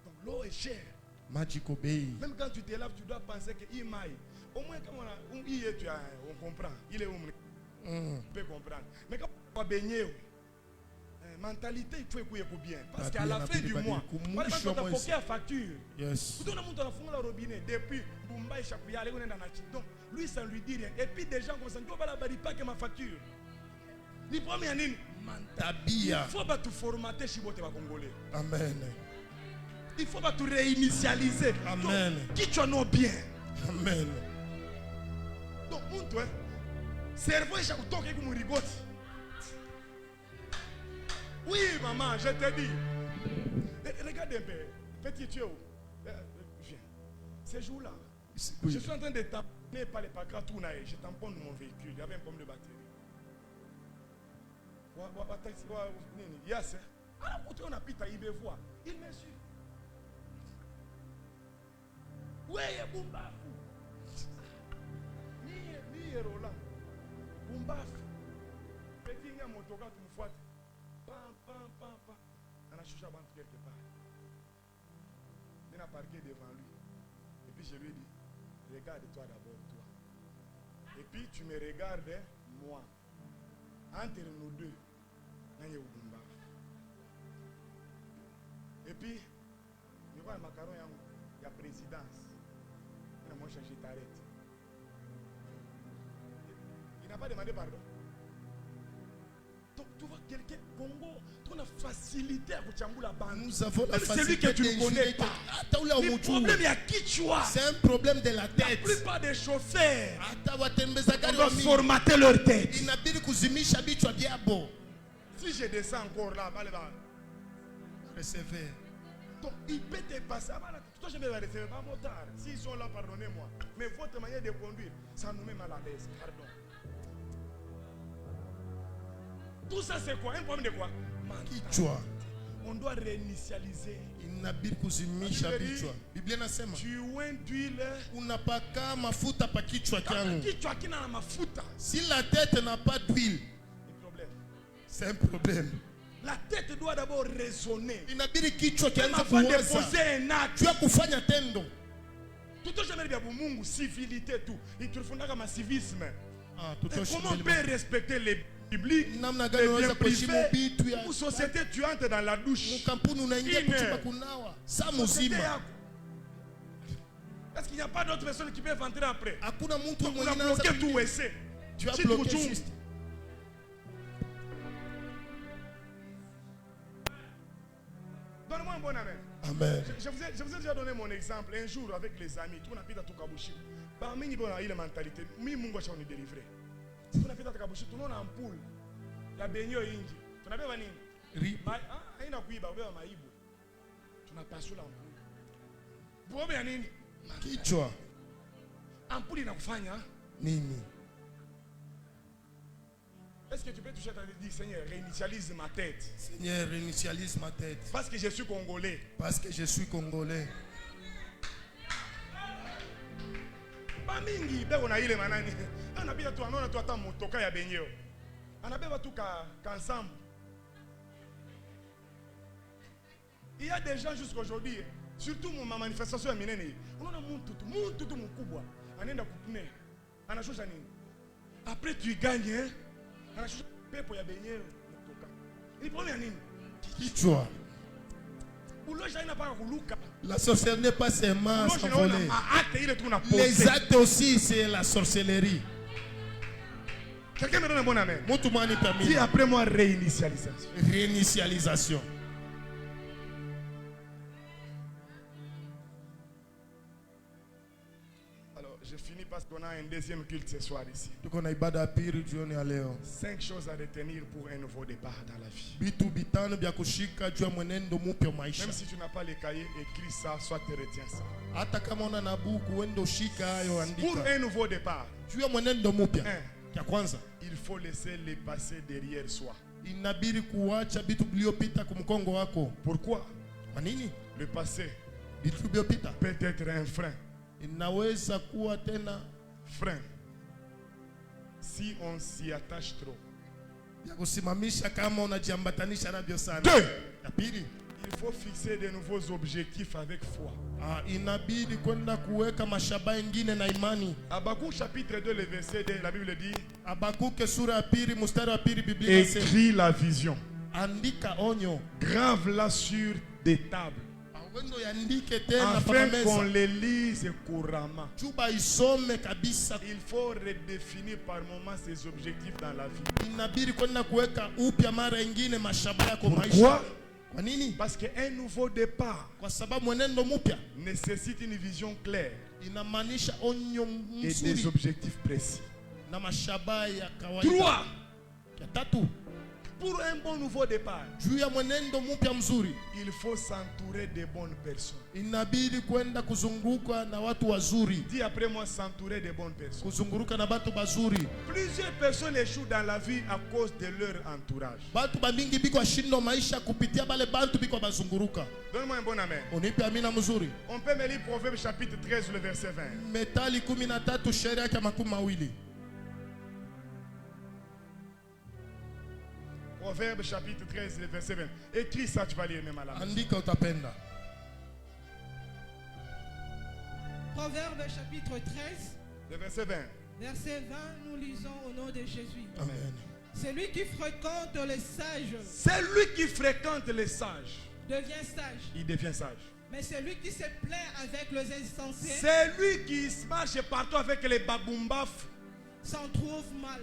Donc l'eau est chère. Maji ko bei. Même quand tu te laves, tu dois penser qu'il maille. Au moins, quand on comprend. Il est où? On peut comprendre. Mais quand on va baigner, mentalité, il faut écouter bien. Parce qu'à la fin du mois, on a foqué la facture. Yes. Tout le monde a fondé le robinet depuis Bumba et Chakouya. Donc, lui, ça ne lui dit rien. Et puis, des gens comme ça, on va la barrer pas que ma facture. Ni premier année. Tabia. Il faut pas tout formater chez les Congolais. Amen. Il faut pas tout réinitialiser. Amen. Qui tu en as bien. Amen. Donc, mon cerveau est chaque temps que vous me rigotez. Oui, maman, je te dis. Regarde un peu. Petit tuyau. Viens. Ces jours-là, Oui. je suis en train de tamponner par les pacas tout naïf. Je tamponne mon véhicule. Il y avait un problème de batterie. Yes. Alors, on a pita, il me voit. Il me suit. Oui, Bumba. Ni Roland. Bumba. Petit, il y a mon toga, tu me fouettes. Pam, pam, pam, pam. On a cherché à vendre quelque part. Il a parqué devant lui. Et puis je lui ai dit, regarde-toi d'abord, toi. Et puis tu me regardes, moi. Entre nous deux, il y a Bumba. Et puis, il y a un macaron, il y a présidence. Il a changé, t'arrêtes. Il n'a pas demandé pardon. tu vois quelqu'un Congo, tu as facilité à kuchambula bantu. Nous avons la Même celui facilité que tu ne connais d'injurer pas. Ata ule Le omujua. problème, il y a qui tu as. C'est un problème de la La tête. plupart des chauffeurs, Ata watembeza on gari doit wa mingi. formater leur tête. Inabidi kuzimisha bichwa vyabo. Si je descends encore là, Recevez. donc il peut te passer. Toi, je vais la recevoir, pas motard. S'ils sont là, pardonnez-moi. Mais votre manière de conduire, ça nous met mal à l'aise. Pardon. Tout ça, c'est quoi? Un problème de quoi? Kichwa. On doit réinitialiser. Inabidi kuzimisha bichwa. Biblia inasema Tu oins d'huile. unapaka mafuta pa kichwa changu. Kichwa kina na mafuta. Si la tête n'a pas d'huile, Le problème. c'est un problème. La tête doit d'abord raisonner. Inabidi kichwa Même kianze avant de kuwaza. poser un acte. Tu as kufanya tendo. Tout au jamais bien pour Mungu, civilité, tout. Il te fondera comme un civisme. Ah, Et comment on peut respecter les bibliques, namna les gani biens unaweza kuheshimu privés? vitu ya Pour société, tu entres dans la douche. kampuni unaingia Ine. kuchumba kunawa saa Société mzima. yako. Est-ce qu'il n'y a pas d'autres personnes qui peuvent entrer après? Hakuna mtu On mwenye a anaweza bloqué tout kuingia. essai. Tu as Si bloqué tu- juste. Donne-moi un bon amen. Amen. Je vous ai déjà donné mon exemple un jour avec les amis. Tout on a pita tout kabushi. Parmi nous, on a eu la mentalité. Mi Mungu acha ni délivrer. Tout on a pita tout kabushi. Tout on a ampoule. La benyo inji. Tu n'as pas nini? Riba. Haina kuiba, ubeba maibu. Tunapasula ampoule. Bobe ya nini? Kichwa Ampoule inakufanya. nini? Est-ce que tu peux toucher ta tête et dire Seigneur, réinitialise ma tête? Seigneur, réinitialise ma tête Parce que je suis congolais. parce que je suis congolais. Pas mingi, beko na ile manani. Anabia tu anaona tu hata motoka ya benyeo. Anabeba tu qu'ensemble. Il y a des gens jusqu'aujourd'hui, surtout ma manifestation ya minene. Unaona mtu mkubwa anaenda kupne. Anashusha nini? Après tu gagnes, hein? Anashusha pepo ya benyeo motoka. Ni problème ya nini? Kichwa. Uloja ina paka kuluka. La sorcellerie n'est pas seulement Uloja s'envoler. naona acte ile tu na Les poser. actes aussi, c'est la sorcellerie. Quelqu'un me donne un bon amen. Mtu mwani Dis permis. après moi réinitialisation. Réinitialisation. Alors, je finis parce qu'on a un deuxième culte ce soir ici. Tuko na ibada ya pili jioni ya leo. 5 choses à retenir pour un nouveau départ dans la vie. Vitu vitano vya kushika juu ya mwenendo mpya wa maisha. Même si tu n'as pas les cahiers, écris ça, soit tu retiens ça. Hata kama una na buku wende ushika hayo Pour andika. un nouveau départ, Juu ya mwenendo mpya. un, Ya kwanza, il faut laisser les passés derrière soi. inabidi kuacha vitu vilivyopita kumkongo wako. Pourquoi? Kwa nini? Le passé Vitu vilivyopita peut être un frein. inaweza kuwa tena Frein. Si on s'y attache trop. ya kusimamisha kama unajiambatanisha navyo sana. Deux, Ya pili, il faut fixer de nouveaux objectifs avec foi. inabidi kwenda kuweka mashaba ingine na imani. Habakkuk chapitre 2, le verset 2, la Bible dit Habakuke sura ya pili mstari wa pili, Biblia inasema écris la vision, andika onyo, grave-la sur des tables, awendo yandike tena pa afin qu'on meza, les lise couramment. juba isome kabisa. Il faut redéfinir par moments ses objectifs dans la vie. Inabidi kwenda kuweka upya mara ingine mashaba yako maisha. Pourquoi? Kwa nini? Parce qu'un nouveau départ Kwa sababu mwenendo mpya nécessite une vision claire inamaanisha onyo et des mzuri objectifs précis. na mashaba ya kawaida. 3. Ya tatu, Pour un bon nouveau départ, juu ya mwenendo mpya mzuri il faut s'entourer de bonnes personnes. inabidi kwenda kuzunguka na watu wazuri, Dis après moi, s'entourer de bonnes personnes. kuzunguruka na batu bazuri. Plusieurs personnes échouent dans la vie à cause de leur entourage. Batu bamingi biko washindo maisha kupitia bale bantu biko bazunguruka. Donne-moi un bon amen. Unipe amina mzuri. On peut me lire Proverbe chapitre 13, le verset 20. Metali 13 sheria yake 20. Proverbe chapitre 13, le verset 20. Écris ça, tu vas lire même à la maison. Andika utapenda. Proverbe chapitre 13, Le verset 20. verset 20, nous lisons au nom de Jésus. Amen. Celui qui fréquente les sages Celui qui fréquente les sages, devient sage, il devient sage. mais celui qui se plaît avec les insensés Celui qui marche partout avec les baboumbaf, s'en trouve mal.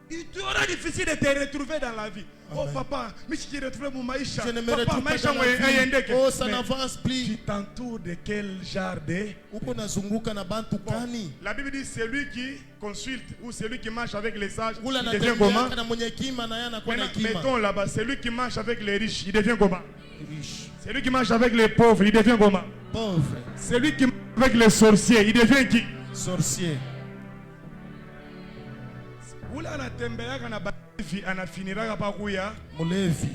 Il sera difficile de te retrouver dans la vie. Amen. Oh papa, mais si tu retrouves mon maïcha. Je ne me Papa, retrouve pas maïcha, dans la vie. Oh, ça Mais n'avance plus. tu t'entoures de quel genre de... Uko nazunguka na bantu gani? La Bible dit celui qui consulte ou celui qui marche avec les sages, Ula il devient comment? anatembea na mwenye hekima na yeye anakuwa na Maintenant, hekima. mettons là-bas, celui qui marche avec les riches, il devient comment? Riche. Celui qui marche avec les pauvres, il devient comment? Pauvre. Celui qui marche avec les sorciers, il devient qui? Sorcier. Ula anatembeaka na bafi anafiniraka pa kuya. Mulevi.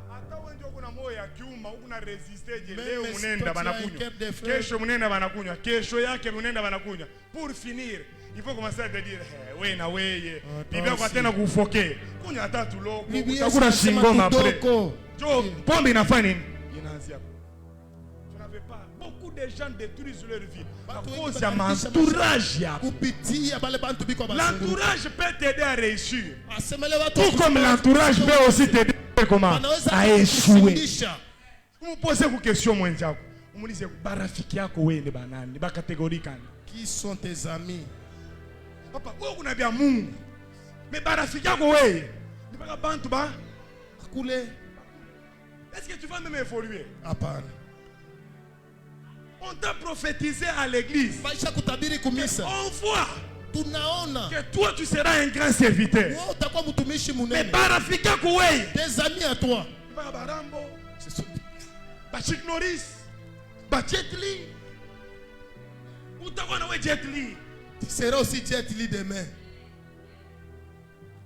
Hata wewe ndio kuna moyo ya kiuma, una resiste je Même leo si mnenda toi, tu as un banakunywa. cœur de frère. Kesho mnenda banakunywa. Kesho yake mnenda banakunywa. Pour finir, il faut commencer à te dire, wewe na wewe. Bibi yako tena kufoke. Kunywa hata tuloko. Bibi Utakula shingoma après. tudoko. Jo, pombe inafanya nini? Inaanzia. Tu n'avais pas. Beaucoup de gens détruisent leur vie à cause de l'entourage. Kupitia bale bantu biko bazunguka. L'entourage peut t'aider à réussir. Asemele watu Tout comme l'entourage peut aussi t'aider comment à échouer. Vous posez une question mwenzako. Umulize barafiki yako wewe ni banani? Ni ba catégorie gani? Qui sont tes amis? Papa, wewe unabia Mungu. Mais barafiki yako wewe ni ba bantu ba? Kule. Est-ce que tu vas même évoluer? Hapana. On t'a prophétisé à l'église. Maisha kutabiri kumisa. On voit Tunaona. que toi tu seras un grand serviteur. Wewe utakuwa mtumishi Mais munene. barafiki yako wewe Tes amis à toi. ni ba Barambo, Ce sont ba Chick Norris, ba Jet Li. Utakuwa na wewe Jet Li. Tu seras aussi Jet Li demain.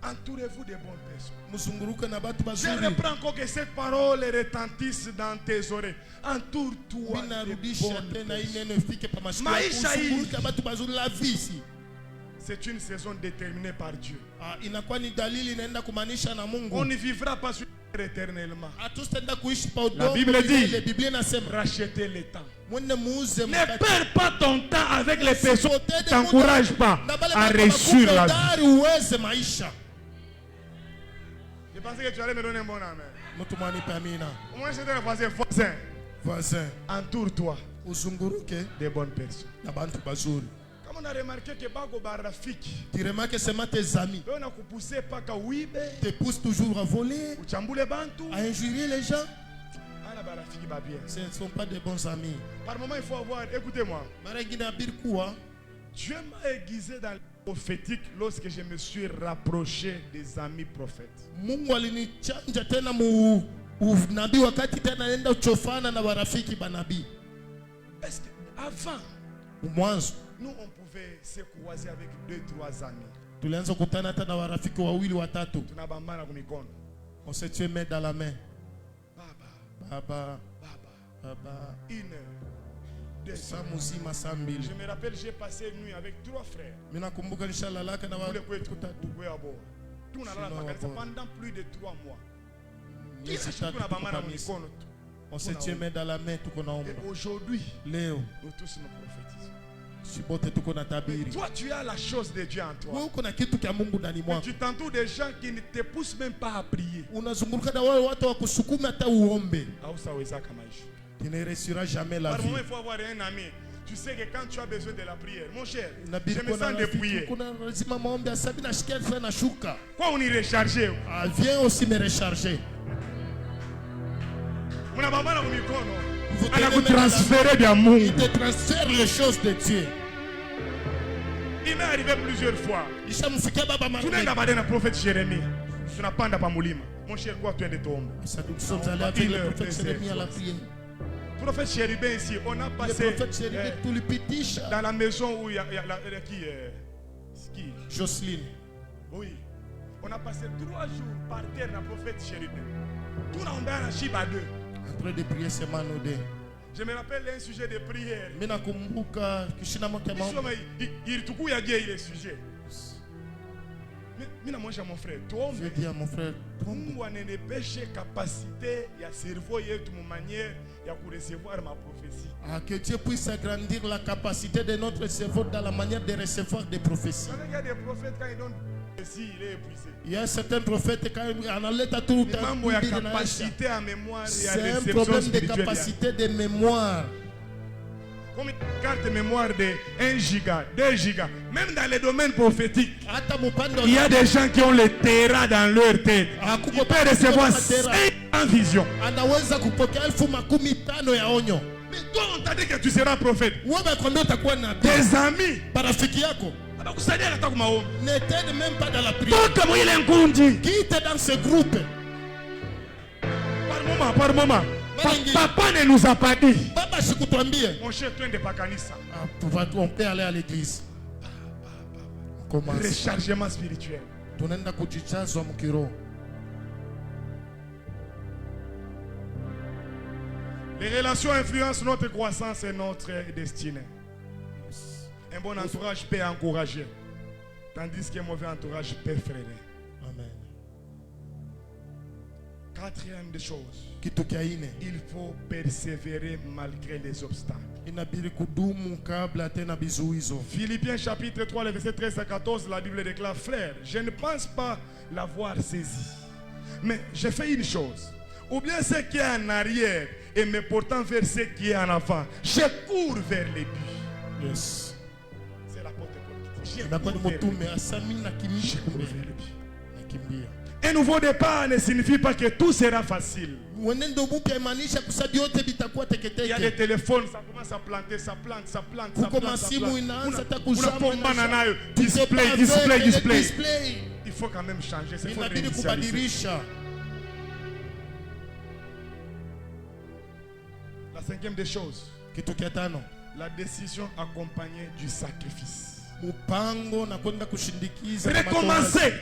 Entourez-vous de bonnes personnes. Muzunguruke na batu Je bazuri. reprends encore que cette parole retentisse dans tes oreilles. Entoure-toi Mina de rudisha bonnes tena hii personnes. neno ifike pa masikio. Maisha hii. Muzunguruke batu bazuri la vie ici. C'est une saison déterminée par Dieu. Inakuwa ni dalili inaenda kumaanisha na On Mungu. ne vivra pas sur terre éternellement. Hatutaenda kuishi pa La udongo. Bible dit, milele. Biblia inasema rachetez le temps. mwende muuze Ne mkate. perds pas ton temps avec les personnes qui Usipoteze ne t'encouragent muda pas na bale à batu réussir la vie. bakupendari uweze maisha. Je pensais que tu allais me donner un bon amen. Mtu mwanipe amina. Au moins, c'était le voisin. Voisin, Voisin, entoure-toi uzunguruke des bonnes personnes. na bantu bazuri. Comme on a remarqué que Bago Barafiki, Tu remarques seulement tes amis on a poussé pas qu'à Ouibe, te poussent toujours à voler, ou Chamboule Bantu, à injurier les gens. ah, la Barafiki va bien. Ce ne sont pas des bons amis. Par moment, il faut avoir, écoutez-moi, Mara ingine abirikuwa Dieu m'a aiguisé dans le prophétique lorsque je me suis rapproché des amis prophètes. Mungu alinichanja tena mu unabii wakati tena nenda uchofana na warafiki banabii. Est-ce que avant, Mwanzo nous on pouvait se croiser avec 2-3 amis. tulianza kukutana hata na warafiki wawili watatu. Tunabambana kwa mikono. On se tient main dans la main. Baba, Baba, baba, baba, 1 heure, 2 saa heures. mzima saa mbili. Je me rappelle, j'ai passé une nuit avec 3 frères. Mimi nakumbuka nishalalaka na Kule kwetu, watatu. Ukwe Abo. Tunalala Sina makanisa wabo. pendant plus de 3 mois. Miezi Kila siku tatu tunabambana tuko kwa misa. mikono. On se tient main dans la main tuko naomba. Et aujourd'hui, Leo nous tous nous prophétisons. sibote tuko na tabiri. Toi, tu as la chose de Dieu en toi. Wewe uko na kitu kia Mungu ndani Mais mwako. tu t'entoures des gens qui ne te poussent même pas à prier. Unazunguruka na wale watu wakusukuma hata uombe. Hausawezaka maisha. Tu ne réussiras jamais la Par vie. moment, il faut avoir un ami. Tu sais que quand tu as besoin de la prière, mon cher, je Inabidi me kuwa na sens rafiki, dépouillé. kuna lazima maombi asabi na shikia sana na shuka. Quoi on y recharger? Ah, viens aussi me recharger. Unabambana kwa mikono. Vous Anakutransférer vya Il Mungu. te transfère les choses de Dieu. Il m'est arrivé plusieurs fois. Ishamfikia baba mara Tunaenda nyingi. baadaye na prophète Jérémie. Tunapanda pa mulima. Mon cher, quoi tu viens de tomber? Sasa nous sommes allés avec le prophète Jérémie à la prière. Prophète Chérubin ici, on a Le passé prophète Jérémie tulipitisha. dans la maison où il y a qui qui? Jocelyne. Oui. On a passé 3 jours par terre dans le prophète Chérubin. Tout le monde a Shiba 2. En train de prier seulement nous deux. Je me rappelle un sujet de prière. Mimi nakumbuka kishina cha maombi. Il tuku ya dia ile sujet. Mimi namwonyesha mon frère, Je tuombe dis à mon frère, Mungu anenepeshe capacité ya cerveau yetu mu manière ya kurecevoir ma prophétie. que Dieu puisse agrandir la capacité de notre cerveau dans la manière de recevoir des prophéties. Il y a des prophètes quand ils donnent prophétie, il est épuisé. Il y a certains prophètes quand analeta tout Ni mambo ya capacité à mémoire et à c'est un réception problème de spirituelle. capacité de mémoire. Comme une carte mémoire de 1 giga, 2 gigas. Même dans les domaines prophétiques, hata mupande il y a des gens qui ont le terrain dans leur tête. Ils peuvent recevoir 5 visions. anaweza kupokea 15,000 ya onyo. Mais toi, on t'a dit que tu seras prophète. Wewe umekwambia utakuwa nabii. Tes amis, Marafiki yako abakusaidia hata kwa maombi. ne t'aide même pas dans la prière. Toka mwile nkundi. Quitte dans ce groupe. Par moment. Papa ne nous a pas dit. Baba sikutwambie. Mon cher, twende pa kanisa. On peut aller à l'église. Commence. Rechargement spirituel. Tunaenda kujichazwa mkiroho. Les relations influencent notre croissance et notre destinée. Un bon entourage peut encourager, tandis qu'un mauvais entourage peut freiner. Amen. Quatrième des choses, Kitu kia ine. il faut persévérer malgré les obstacles. Inabidi kudumu kabla tena bizuizo. Philippiens chapitre 3, le verset 13 à 14, la Bible déclare: Frère, je ne pense pas l'avoir saisi, mais j'ai fait une chose. Ou bien ce qui est en arrière et me portant vers ce qui est en avant, je cours vers les buts. Yes. C'est la porte politique. Inakuwa ni mtume asami na Je kimbia cours kumbe. vers les buts. Nakimbia. Un nouveau départ ne signifie pas que tout sera facile. Mwenendo mpya imaanisha kusadi yote bitakuwa Il y a des teketeke. téléphones, ça commence à planter, ça plante, ça plante, ça Kuko plante, ça masimu plante. inaanza hata kuzama. Unapambana nayo. C'est pas Display. avec le display. Il faut quand même changer. C'est faut Inabidi réinitialiser. kubadilisha. La cinquième des choses, Kitu kia tano. la décision accompagnée du sacrifice. Mpango na kwenda kushindikiza na Recommencer,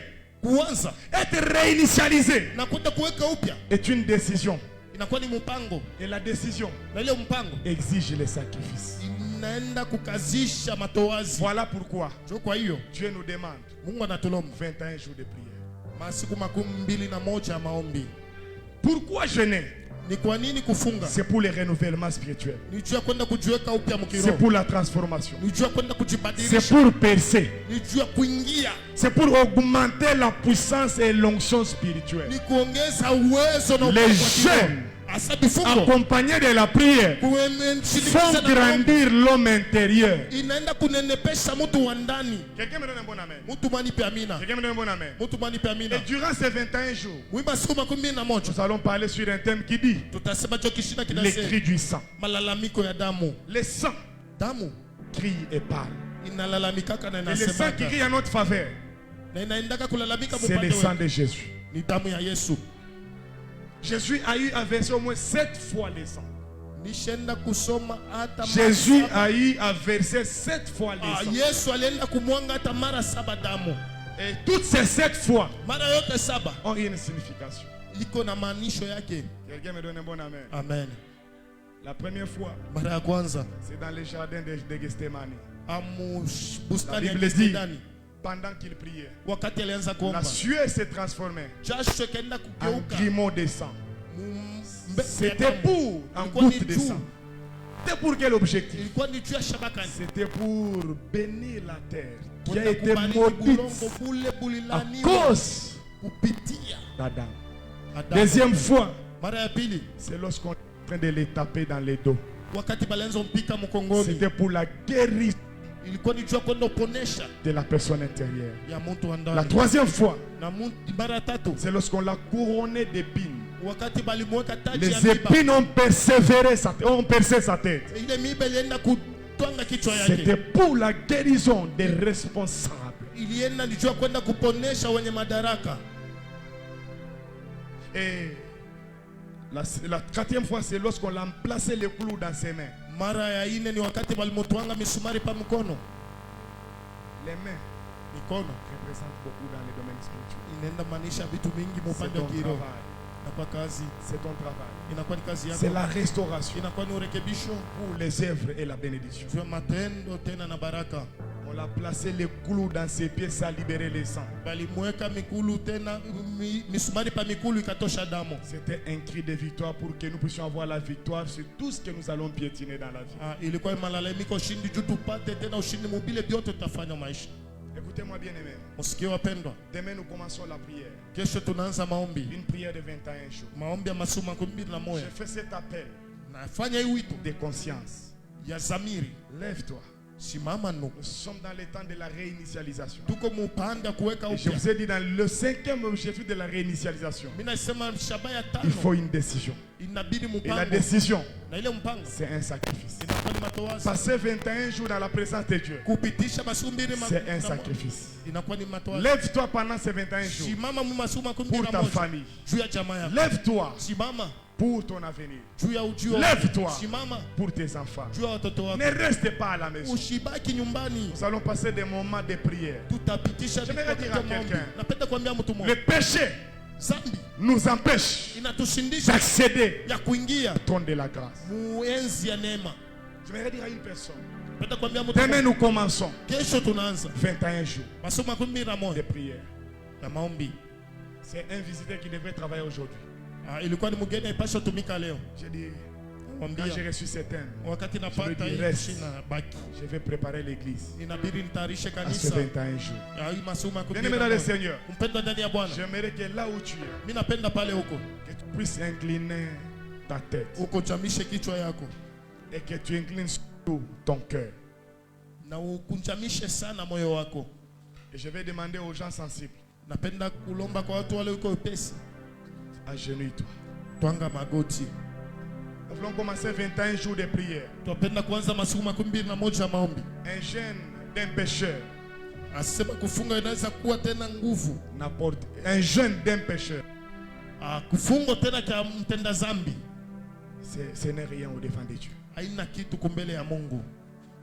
kuanza être réinitialisé na kwenda kuweka upya est une décision. inakuwa ni mpango, Et la décision na ile mpango exige les sacrifices. inaenda kukazisha matoazi. Voilà pourquoi Jo, kwa hiyo Dieu nous demande Mungu anatulomba 21 jours de prière. masiku 21 ya maombi. Pourquoi jeûner? Ni kwa nini kufunga? C'est pour le renouvellement spirituel. Ni juu ya kwenda kujiweka upya C'est mkiroho. pour la transformation. Ni juu ya kwenda C'est kujibadilisha. pour percer. Ni juu ya kuingia. C'est pour augmenter la puissance et l'onction spirituelle. Ni kuongeza uwezo na Les upako wa kiroho. jeunes Asa bifungo accompagnés de la prière font kushirikisha na maombi. grandir l'homme intérieur. Inaenda kunenepesha mtu wa ndani. Quelqu'un me donne un bon amen. Mtu manipe amina. Quelqu'un me donne un bon amen. Mtu manipe amina. Et durant ces 21 jours, Mwimba siku 21 nous allons parler sur un thème qui dit tutasema cho kishina les kinasema cris du sang. malalamiko ya damu. Le sang Damu crie et parle. inalalamikaka na Et le sang qui inasemaka crie en notre faveur, na inaendaka kulalamika c'est le mpande sang wetu. de Jésus. Ni damu ya Yesu. Jésus a eu à verser au moins 7 fois le sang. Nishenda kusoma hata Jésus mara saba. a eu à verser 7 fois le sang. Yesu alienda kumwanga hata mara 7 damu. Et toutes ces 7 fois Mara yote 7 ont une signification. iko na maanisho yake. Quelqu'un me donne un bon amen. Amen. La première fois, Mara ya kwanza c'est dans le jardin de Gethsemane. amu La bustani ya Bible dit, Gethsemane pendant qu'il priait, wakati alianza la kuomba sueur s'est transformée jasho kaenda en kugeuka grumeaux de sang. mbegu ya C'était damu. pour en Ilikuwa ni goutte de juu. sang. C'était pour quel objectif? Ilikuwa ni juu ya shabakani. C'était pour bénir la terre qui a Kwenda été kubariki maudite bulongo bule à bulilaniwa cause kupitia d'Adam. Adamu. Deuxième fois, Mara ya pili c'est lorsqu'on est en train de les taper dans les dos. wakati balianza mpika mkongoni, C'était pour la guérison ilikuwa ni juu ya kwenda uponesha de la personne intérieure. ya mtu wa La ndani. troisième fois, Na mara ya tatu c'est lorsqu'on l'a couronné d'épines. wakati balimweka taji ya Les miba, épines ont persévéré, ont percé sa tête. ile miba ilienda kutwanga kichwa C'était yake, pour la guérison des responsables. ilienda ni juu ya kwenda kuponesha wenye madaraka. Et la quatrième fois, c'est lorsqu'on l'a placé le clou dans ses mains. Mara ya ine ni wakati balimotwanga misumari pa mkono. Les mains Mikono représentent beaucoup dans les domaines spirituels. inaenda maanisha vitu mingi C'est mupande ton wa kiroho. travail. Inakuwa kazi, C'est ton travail. inakuwa ni kazi C'est yako, la restauration inakuwa ni urekebisho pour les œuvres et la bénédiction. juu ya matendo tena na baraka. On l'a placé le clou dans ses pieds, ça a libéré les sangs. Balimweka mikulu tena misumari pa mikulu ikatosha damu. C'était un cri de victoire pour que nous puissions avoir la victoire sur tout ce que nous allons piétiner dans la vie. Ilikuwa ni malalamiko ushindi juu tupate tena ushindi mubile vyote tutafanya maisha. Écoutez-moi bien aimé. Msikie wapendwa, Demain nous commençons la prière. kesho tunaanza maombi, Une prière de 21 jours. maombi ya masiku 21. Je fais cet appel Nafanya hii wito de conscience. ya zamiri. Lève-toi. Simama nuku. Nous sommes dans les temps de la réinitialisation. Tuko mupanda kuweka Et je upya. vous ai dit dans le 5e objectif de la réinitialisation, Mimi nasema shaba ya il tano faut une décision. inabidi Et la mpango. décision, Na ile mpango c'est un sacrifice. inakuwa ni matoazi. Passer 21 jours dans la présence de Dieu, Kupitisha masiku mbili c'est un sacrifice. inakuwa ni matoazi. Lève-toi pendant ces 21 jours Simama mu masiku makumi pour na ta moja. famille. Juu ya jamaa yako. Lève-toi Simama pour ton avenir. juu ya ujio. Lève-toi Simama pour tes enfants. juu ya watoto wako. Ne reste pas à la maison. Usibaki nyumbani. Nous allons passer des moments de prière. Tutapitisha J'aimerais dire à maombi. quelqu'un, Napenda kuambia mtu Le mmoja. péché Zambi nous empêche inatushindisha d'accéder ya kuingia au trône de la grâce. muenzi ya neema. J'aimerais dire à une personne, Napenda kuambia mtu demain mmoja. nous commençons Kesho tunaanza 21 jours masomo makumi na de moja prière. na maombi. C'est un visiteur qui devrait travailler aujourd'hui. Ilikuwa ni mgeni aipasha tumika leo. J'ai dit, quand Mwambia j'ai reçu cet thème, wakati Je napata le hii reste. shina baki. je vais préparer l'église Inabidi nitayarishe à ce kanisa 21 jours. ya hii masomo makumi Bien-aimé na dans le moja. Seigneur, Mpendwa ndani ya Bwana. j'aimerais que là où tu es, Mimi napenda pale huko. que tu puisses incliner ta tête Ukunjamishe kichwa yako et que tu inclines tout ton cœur. na ukunjamishe sana moyo wako. Et je vais demander aux gens sensibles, Napenda kulomba kwa watu wale uko upesi. agenouille-toi. Twanga magoti. Nous allons commencer 21 jours de prière. Twapenda kuanza masiku makumi mbili na moja ya maombi. Un jeûne d'un pécheur Asema kufunga inaweza kuwa tena nguvu. n'apporte. Un jeûne d'un pécheur, Kufunga tena kwa mtenda zambi ce n'est rien au devant de Dieu. haina kitu kumbele ya Mungu.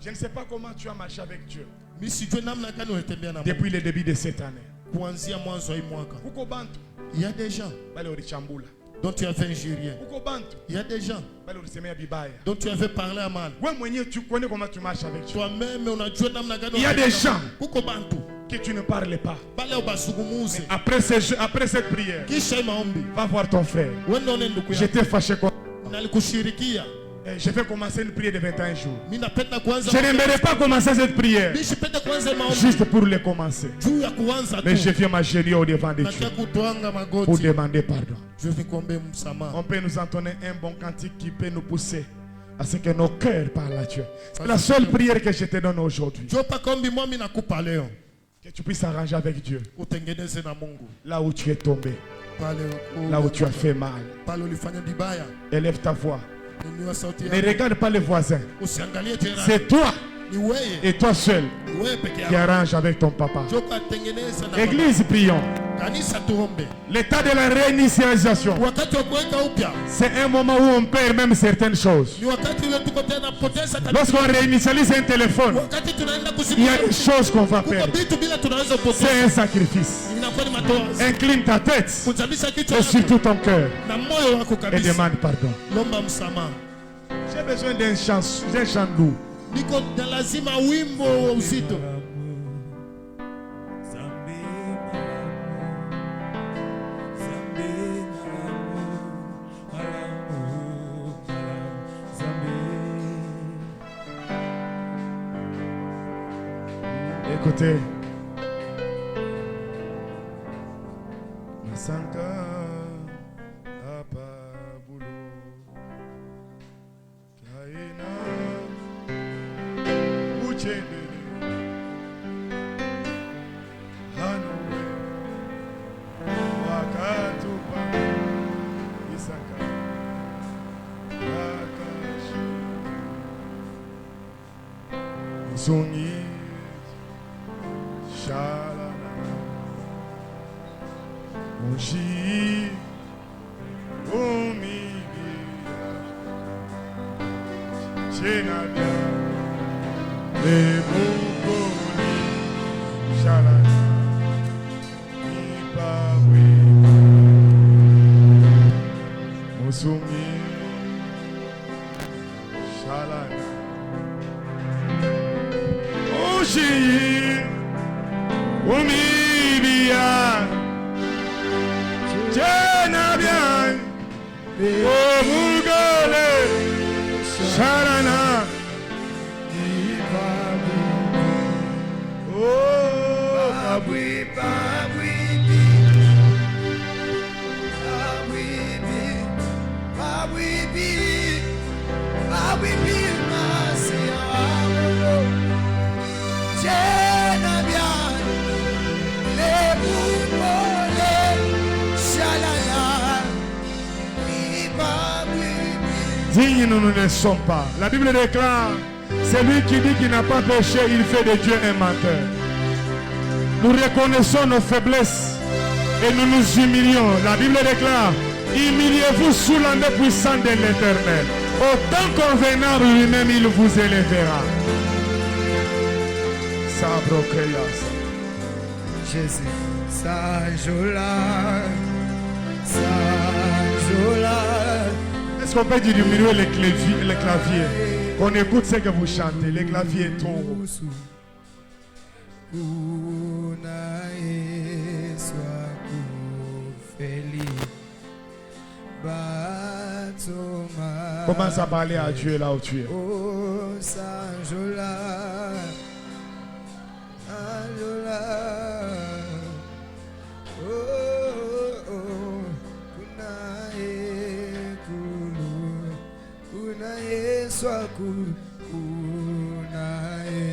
Je ne sais pas comment tu as marché avec Dieu Mimi sijui namna gani unatembea na Mungu depuis le début de cette année. kuanzia mwanzo wa hii mwaka. Kuko bantu Il y a des gens bale ulichambula. dont tu avais injurié. Kuko bantu Il y a des gens bale ulisemea bibaya. dont tu avais parlé à mal. Wewe mwenyewe tu connais comment tu marches avec Dieu. Toi-même unajua namna gani. Il y a des gens kuko bantu que tu ne parles pas. bale ubazungumuze. Après cette prière, Kisha hii maombi va voir ton frère. wewe ndio ndugu yako. J'étais fâché contre. Nalikushirikia. Je vais commencer une prière de 21 jours. Mimi napenda kuanza. Je n'aimerais pas commencer cette prière Mimi sipenda kuanza maombi juste pour le commencer. juu ya kuanza Mais je tu. viens m'agenouiller au devant de Dieu Nataka kutwanga pour magoti. demander pardon. Je vais kuombe msamaha. On peut nous entonner un bon cantique qui peut nous pousser à ce que nos cœurs parlent à Dieu. C'est la seule prière que je te donne aujourd'hui. Jopa kombi mwami nakupa leo. Que tu puisses arranger avec Dieu Utengeneze na Mungu. là où tu es tombé, Pale là où tu as fait mal. pale ulifanya vibaya. Élève ta voix. Inua sauti Ne yako. regarde pas les voisins. Usiangalie jirani. C'est toi Ni wewe. et toi seul Ni wewe peke qui yako. arrange avec ton papa. Joka tengeneza na Église, prions. baba. Kanisa tuombe. L'état de la réinitialisation, Wakati wa kuweka upya c'est un moment où on perd même certaines choses. ni wakati ule tuko tena poteza kabisa. Lorsqu'on réinitialise un téléphone, Wakati tunaenda il y a kusimama des choses qu'on va kuko perdre. vitu bila tunaweza kupoteza. C'est un sacrifice. Inakuwa ni matoazi. Incline ta tête Kunjamisha kichwa et yako surtout ton cœur na moyo wako et kabisa. demande pardon. Lomba msamaha. J'ai besoin d'un chant doux. Niko na lazima wimbo wa uzito. Écoutez. Masanka apabulo kaina uchende hanowe wakatupa isaka akashi Songi Shalana Moshi Omibia Chenabia Lebukoli Shalana Ipawe Mosungi Shalana Moshi Omibia Chenabia Omugole Sharana Oh Babwi Babwi Dignes nous ne sommes pas. La Bible déclare, celui qui dit qu'il n'a pas péché, il fait de Dieu un menteur. Nous reconnaissons nos faiblesses et nous nous humilions. La Bible déclare, humiliez-vous sous la main puissante de l'Éternel. Autant convenable lui-même, il vous élèvera. Jésus, Saint-Jola, Saint-Jola. Est-ce qu'on peut diminuer les claviers? Qu'on écoute ce que vous chantez. Les claviers tombent. Commence à parler à Dieu là où tu es. Oh, Saint-Jola, Saint-Jola. Oh, oh, kunae kulu, kunae swaku, kunae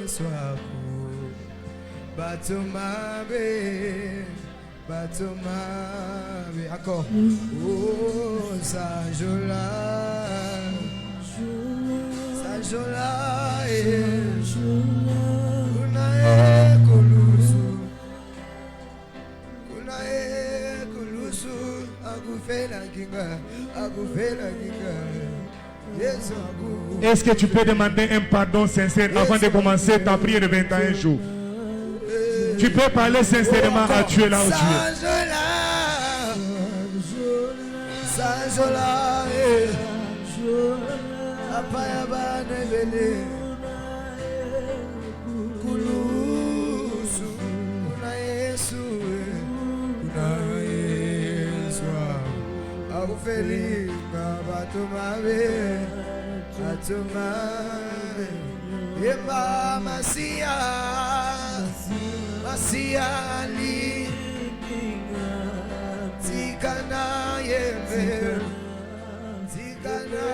swaku, batumabe, batumabe. Encore. Oh, Saint-Jola, Saint-Jola, kunae kulusu, kunae kulusu, akufela kinga, akufela kinga, Yesu aku. Est-ce que tu peux demander un pardon sincère avant de commencer ta prière de 21 jours? Tu peux parler sincèrement à Dieu là où tu es. Saint-Jola, apaya banebele, kulusu, kuna Yesu, kuna Yesu, akufeli batumabe, batumabe, yemba Masia, Masia ali. Tikana yembe, tikana